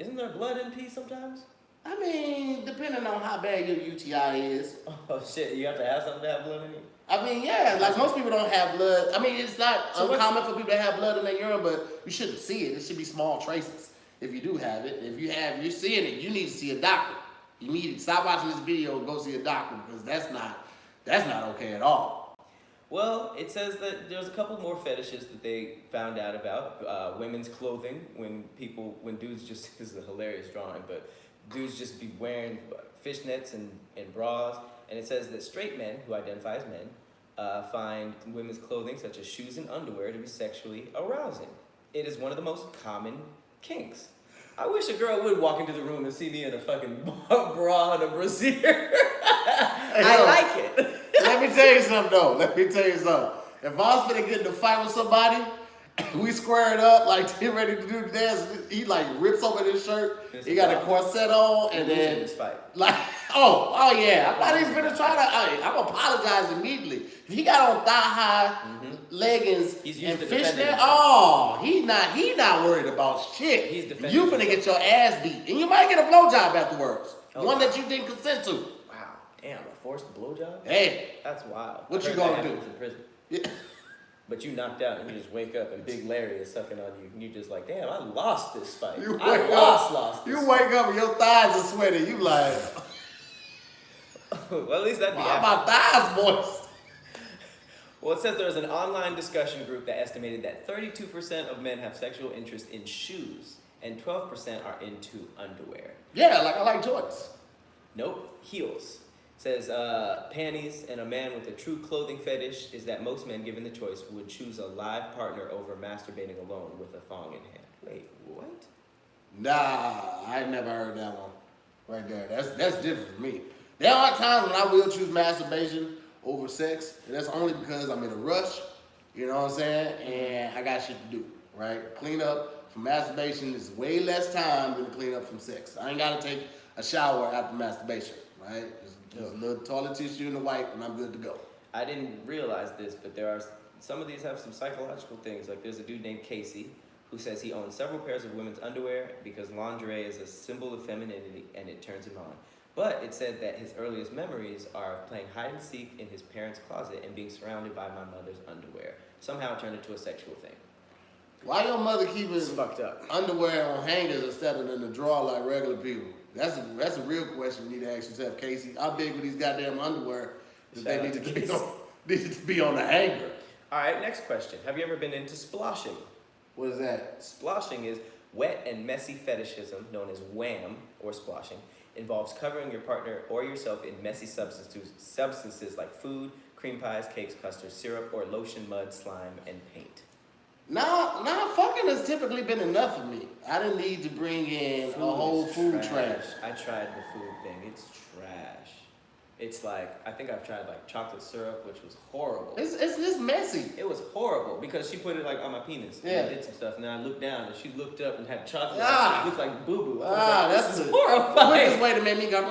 [SPEAKER 1] Isn't there blood in pee sometimes?
[SPEAKER 2] I mean, depending on how bad your UTI is.
[SPEAKER 1] Oh shit, you have to have something to have blood in it?
[SPEAKER 2] I mean, yeah, like most people don't have blood. I mean, it's not uncommon for people to have blood in their urine, but you shouldn't see it. It should be small traces. If you do have it, if you're seeing it, you need to see a doctor. You need to stop watching this video and go see a doctor because that's not okay at all.
[SPEAKER 1] Well, it says that there's a couple more fetishes that they found out about. Women's clothing, when dudes just, this is a hilarious drawing, but dudes just be wearing fishnets and bras. And it says that straight men, who identify as men, find women's clothing, such as shoes and underwear, to be sexually arousing. It is one of the most common kinks. I wish a girl would walk into the room and see me in a fucking bra and a brassiere. I like it.
[SPEAKER 2] Let me tell you something though. If I was finna get in a fight with somebody, we square it up, like get ready to do the dance, he like rips open his shirt, he got a corset on, and then
[SPEAKER 1] this fight.
[SPEAKER 2] Like, oh yeah, I'm not even finna try to, I'm apologize immediately. If he got on thigh-high leggings and fishnet, he not worried about shit.
[SPEAKER 1] He's defending
[SPEAKER 2] you finna get your ass beat, and you might get a blowjob afterwards, one that you didn't consent to.
[SPEAKER 1] Wow, damn, a forced blowjob?
[SPEAKER 2] Hey,
[SPEAKER 1] that's wild.
[SPEAKER 2] What you gonna do?
[SPEAKER 1] In prison.
[SPEAKER 2] Yeah.
[SPEAKER 1] But you knocked out and you just wake up and Big Larry is sucking on you and you just like, damn, I lost this fight.
[SPEAKER 2] You
[SPEAKER 1] I lost this
[SPEAKER 2] You wake up and your thighs are sweaty. You like,
[SPEAKER 1] well, at least that'd be
[SPEAKER 2] my thighs moist.
[SPEAKER 1] Well, it says there was an online discussion group that estimated that 32% of men have sexual interest in shoes and 12% are into underwear.
[SPEAKER 2] Yeah, like I like Jordans.
[SPEAKER 1] Nope, heels. Says panties, and a man with a true clothing fetish is that most men, given the choice, would choose a live partner over masturbating alone with a thong in hand. Wait, what?
[SPEAKER 2] Nah, I never heard that one. Right there. That's different for me. There are times when I will choose masturbation over sex, and that's only because I'm in a rush, you know what I'm saying? And I got shit to do, right? Clean up from masturbation is way less time than clean up from sex. I ain't gotta take a shower after masturbation, right? Just a little toilet tissue and a wipe, and I'm good to go.
[SPEAKER 1] I didn't realize this, but some of these have some psychological things. Like there's a dude named Casey who says he owns several pairs of women's underwear because lingerie is a symbol of femininity and it turns him on. But it said that his earliest memories are playing hide and seek in his parents' closet and being surrounded by my mother's underwear. Somehow it turned into a sexual thing.
[SPEAKER 2] Why your mother keep his
[SPEAKER 1] fucked up
[SPEAKER 2] underwear on hangers instead of in the drawer like regular people? That's a real question you need to ask yourself, Casey. How big with these goddamn underwear that they need to be on the hanger?
[SPEAKER 1] All right, next question. Have you ever been into sploshing?
[SPEAKER 2] What is that?
[SPEAKER 1] Sploshing is wet and messy fetishism, known as wham or splashing. Involves covering your partner or yourself in messy substances like food, cream pies, cakes, custard, syrup, or lotion, mud, slime, and paint.
[SPEAKER 2] Nah, fucking has typically been enough for me. I didn't need to bring in a whole food trash.
[SPEAKER 1] I tried the food thing. It's trash. It's like, I think I've tried like chocolate syrup, which was horrible.
[SPEAKER 2] It's just messy.
[SPEAKER 1] It was horrible because she put it like on my penis.
[SPEAKER 2] Yeah.
[SPEAKER 1] And I did some stuff, and then I looked down and she looked up and had chocolate.
[SPEAKER 2] Ah.
[SPEAKER 1] It looked like boo-boo.
[SPEAKER 2] That's
[SPEAKER 1] this is horrifying.
[SPEAKER 2] Quickest way to make me go,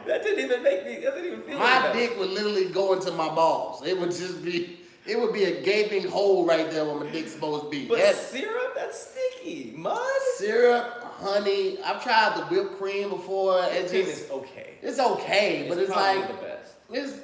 [SPEAKER 1] That didn't even feel
[SPEAKER 2] my dick would literally go into my balls. It would be a gaping hole right there where my dick's supposed to be.
[SPEAKER 1] But syrup, that's sticky. Mud?
[SPEAKER 2] Syrup, honey. I've tried the whipped cream before.
[SPEAKER 1] It's okay.
[SPEAKER 2] It's okay, but it's like
[SPEAKER 1] the best.
[SPEAKER 2] It's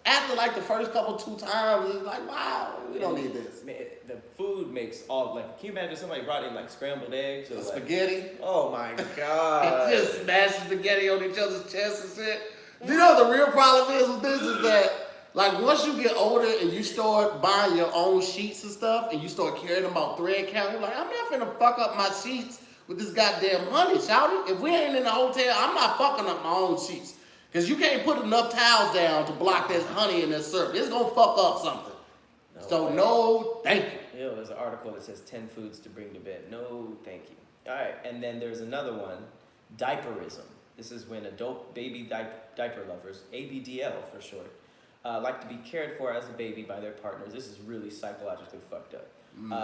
[SPEAKER 2] after like the first two times, it's like, wow, we don't need this.
[SPEAKER 1] Man, the food makes all like. Can you imagine somebody brought in like scrambled eggs or
[SPEAKER 2] spaghetti?
[SPEAKER 1] Oh my god!
[SPEAKER 2] Just smash spaghetti on each other's chests and shit. Do you know what the real problem is with this? Is that like once you get older and you start buying your own sheets and stuff, and you start carrying them about thread count, you're like, I'm not finna fuck up my sheets with this goddamn honey, shouty. If we ain't in the hotel, I'm not fucking up my own sheets. Because you can't put enough towels down to block this honey and this syrup. It's going to fuck up something. No, thank you.
[SPEAKER 1] Yo, there's an article that says 10 foods to bring to bed. No, thank you. All right, and then there's another one, diaperism. This is when adult baby diaper lovers, ABDL for short, like to be cared for as a baby by their partners. This is really psychologically fucked up.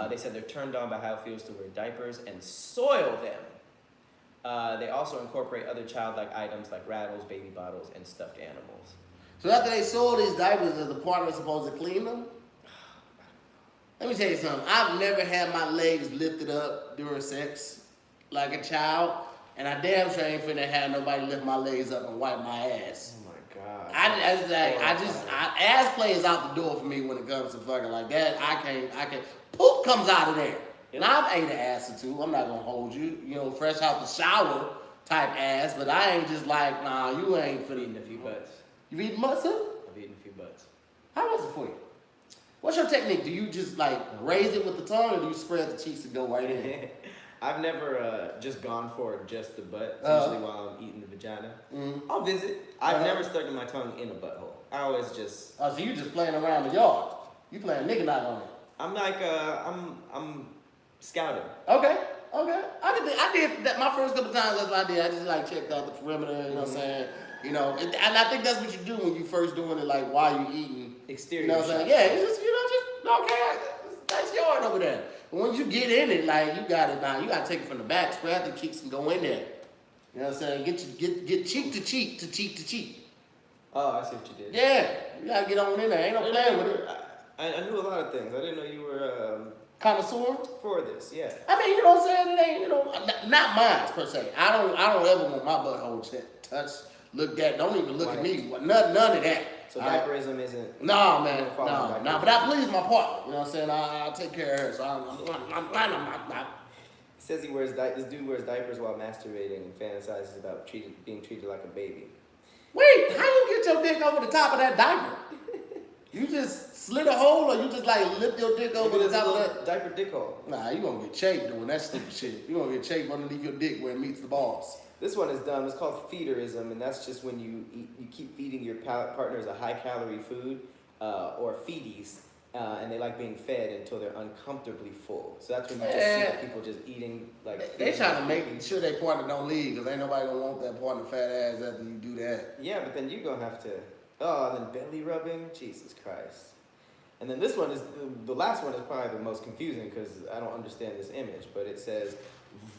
[SPEAKER 1] They said they're turned on by how it feels to wear diapers and soil them. They also incorporate other childlike items like rattles, baby bottles, and stuffed animals.
[SPEAKER 2] So after they soil these diapers, is the partner supposed to clean them? Let me tell you something. I've never had my legs lifted up during sex like a child. and I damn sure ain't finna have nobody lift my legs up and wipe my ass.
[SPEAKER 1] Oh my god.
[SPEAKER 2] Ass play is out the door for me when it comes to fucking like that. I can't. Poop comes out of there.
[SPEAKER 1] Yep.
[SPEAKER 2] Now I've ate an ass or two. I'm not gonna hold you. You know, fresh out the shower type ass, but I ain't just like, nah, you ain't finna.
[SPEAKER 1] I've eaten a few butts.
[SPEAKER 2] You've eaten butts too?
[SPEAKER 1] I've eaten a few butts.
[SPEAKER 2] How was it for you? What's your technique? Do you just like raise it with the tongue, or do you spread the cheeks and go right in?
[SPEAKER 1] I've never just gone for just the butt. It's usually while I'm eating the vagina.
[SPEAKER 2] Mm-hmm.
[SPEAKER 1] I'll visit. I've never stuck my tongue in a butthole. I always just.
[SPEAKER 2] Oh, so you just playing around the yard? You playing nigga knock on it?
[SPEAKER 1] I'm like I'm scouting.
[SPEAKER 2] Okay. I did that my first couple times. That's what I did. I just like checked out the perimeter. You know what I'm saying? You know, and I think that's what you do when you first doing it, like while you eating.
[SPEAKER 1] Exterior.
[SPEAKER 2] You know what I'm saying? Yeah, it's just okay. That's yard over there. But once you get in it, like you got it now. You got to take it from the back, spread the cheeks, and go in there. You know what I'm saying? Get cheek to cheek to cheek to cheek.
[SPEAKER 1] Oh, I see what you did.
[SPEAKER 2] Yeah, you gotta get on in there. Ain't no playing with it.
[SPEAKER 1] I knew a lot of things. I didn't know you were
[SPEAKER 2] Connoisseur
[SPEAKER 1] for this. Yeah.
[SPEAKER 2] I mean, you know what I'm saying? It ain't, you know, not mine per se. I don't ever want my butthole touched, looked at. Don't even look at me. None of that.
[SPEAKER 1] So diaperism isn't.
[SPEAKER 2] No, man. No. But I please my partner. You know what I'm saying? I take care of her. So I'm
[SPEAKER 1] It says this dude wears diapers while masturbating and fantasizes about being treated like a baby.
[SPEAKER 2] Wait, how you get your dick over the top of that diaper? You just slit a hole, or you just like lift your dick over the top of that
[SPEAKER 1] diaper dick hole?
[SPEAKER 2] Nah, you gonna get chafed doing that stupid shit. You gonna get chafed underneath your dick where it meets the balls.
[SPEAKER 1] This one is dumb. It's called feederism, and that's just when you keep feeding your partners a high-calorie food or feedies, and they like being fed until they're uncomfortably full. So that's when you just see people just eating like.
[SPEAKER 2] They trying to make sure their partner don't leave, because ain't nobody gonna want that partner fat ass after you do that.
[SPEAKER 1] Yeah, but then you gonna have to. Oh, and then belly rubbing. Jesus Christ. And then this one is the last one is probably the most confusing because I don't understand this image, but it says.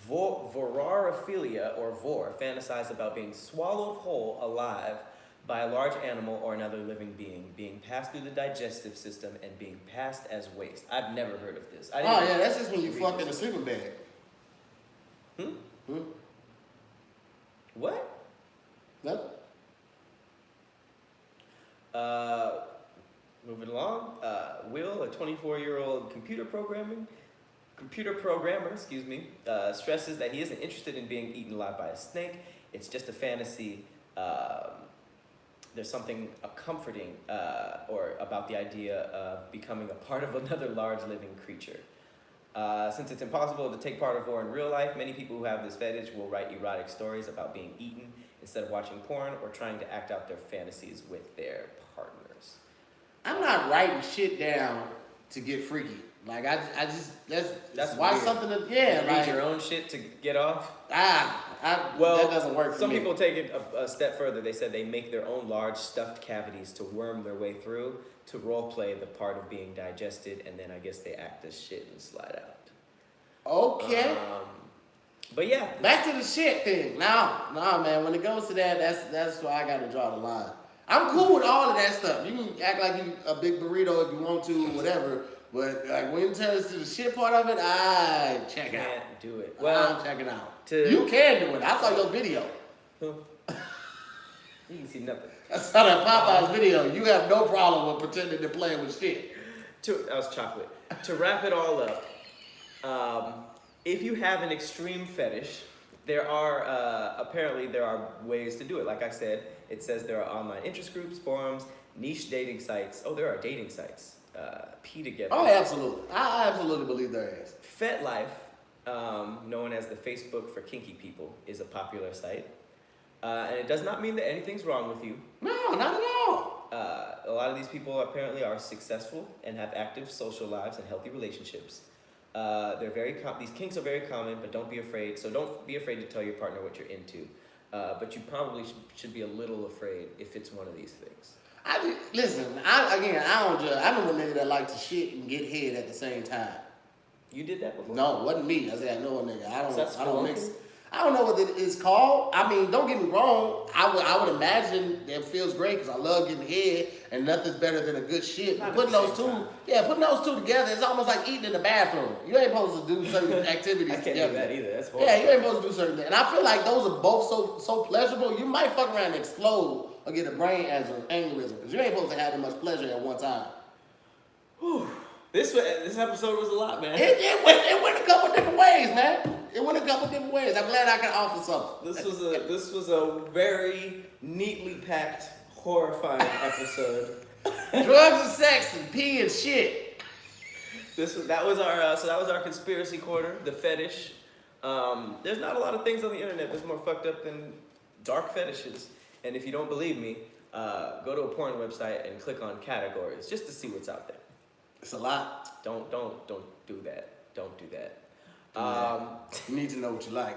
[SPEAKER 1] Vorarophilia, or vor, fantasize about being swallowed whole alive by a large animal or another living being passed through the digestive system and being passed as waste. I've never heard of this.
[SPEAKER 2] That's just when you fuck in a sleeping bag.
[SPEAKER 1] What?
[SPEAKER 2] No.
[SPEAKER 1] Moving along. Will, a 24-year-old computer programmer, stresses that he isn't interested in being eaten alive by a snake. It's just a fantasy. There's something comforting or about the idea of becoming a part of another large living creature. Since it's impossible to take part of war in real life, many people who have this fetish will write erotic stories about being eaten instead of watching porn or trying to act out their fantasies with their partners.
[SPEAKER 2] I'm not writing shit down to get freaky. Like I just that's watch
[SPEAKER 1] weird.
[SPEAKER 2] Something that read
[SPEAKER 1] your own shit to get off.
[SPEAKER 2] Well, that doesn't work for
[SPEAKER 1] some
[SPEAKER 2] me.
[SPEAKER 1] people take it a step further. They said they make their own large stuffed cavities to worm their way through to role play the part of being digested, and then I guess they act as shit and slide out.
[SPEAKER 2] Okay.
[SPEAKER 1] But yeah,
[SPEAKER 2] back to the shit thing. Nah, man. When it goes to that, that's why I gotta draw the line. I'm cool with all of that stuff. You can act like you a big burrito if you want to, whatever. But like when it turns to the shit part of it, I check out.
[SPEAKER 1] Can't do it. Well,
[SPEAKER 2] I'm checking out. You can do it. I saw your video.
[SPEAKER 1] You can see nothing.
[SPEAKER 2] I saw that Popeye's video. You have no problem with pretending to play with shit.
[SPEAKER 1] That was chocolate. To wrap it all up, if you have an extreme fetish, there are ways to do it. Like I said, it says there are online interest groups, forums, niche dating sites. Oh, there are dating sites. P together.
[SPEAKER 2] Oh, absolutely. I absolutely believe there is.
[SPEAKER 1] FetLife, known as the Facebook for kinky people, is a popular site. And it does not mean that anything's wrong with you.
[SPEAKER 2] No, not at all.
[SPEAKER 1] A lot of these people apparently are successful and have active social lives and healthy relationships. These kinks are very common, but don't be afraid. So don't be afraid to tell your partner what you're into. But you probably should be a little afraid if it's one of these things.
[SPEAKER 2] I don't judge. I know a nigga that likes to shit and get head at the same time.
[SPEAKER 1] You did that before?
[SPEAKER 2] No, it wasn't me. I said I know a nigga. I don't mix. I don't know what it is called. I mean, don't get me wrong. I would imagine that it feels great because I love getting head, and nothing's better than a good shit. But putting those two together, it's almost like eating in the bathroom. You ain't supposed to do certain activities
[SPEAKER 1] I can't
[SPEAKER 2] together.
[SPEAKER 1] do that either. That's horrible.
[SPEAKER 2] Yeah, you ain't supposed to do certain things. And I feel like those are both so pleasurable. You might fuck around and explode or get a brain aneurysm because you ain't supposed to have that much pleasure at one time.
[SPEAKER 1] Whew. This episode was a lot, man.
[SPEAKER 2] It went a couple different ways, man. It went a couple different ways. I'm glad I can offer something.
[SPEAKER 1] This was a very neatly packed, horrifying episode.
[SPEAKER 2] Drugs and sex and pee and shit.
[SPEAKER 1] That was our conspiracy corner, the fetish. There's not a lot of things on the internet that's more fucked up than dark fetishes. And if you don't believe me, go to a porn website and click on categories just to see what's out there.
[SPEAKER 2] It's a lot.
[SPEAKER 1] Don't do that. Don't do that.
[SPEAKER 2] You need to know what you like.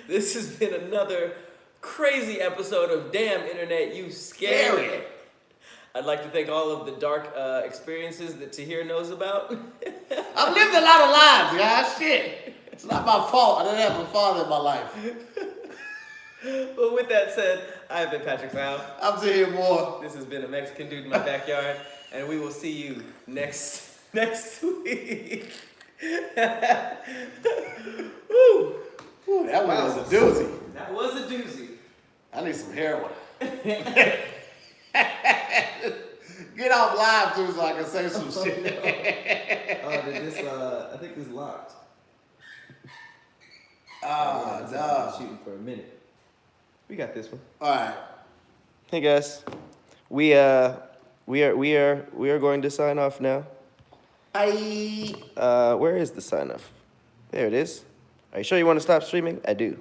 [SPEAKER 1] This has been another crazy episode of Damn Internet, You Scary. I'd like to thank all of the dark experiences that Tahir knows about.
[SPEAKER 2] I've lived a lot of lives, guys. Shit. It's not my fault. I didn't have a father in my life.
[SPEAKER 1] But with that said, I've been Patrick Lau.
[SPEAKER 2] I'm Tahir Moore.
[SPEAKER 1] This has been a Mexican Dude in My Backyard, and we will see you next week. Woo.
[SPEAKER 2] Woo, that one was a doozy.
[SPEAKER 1] That was a doozy.
[SPEAKER 2] I need some heroin. Get off live too so I can say some shit.
[SPEAKER 1] I think this locked.
[SPEAKER 2] No.
[SPEAKER 1] Shooting for a minute. We got this one.
[SPEAKER 2] All right.
[SPEAKER 1] Hey guys, we are going to sign off now.
[SPEAKER 2] Bye.
[SPEAKER 1] Where is the sign off? There it is. Are you sure you want to stop streaming? I do.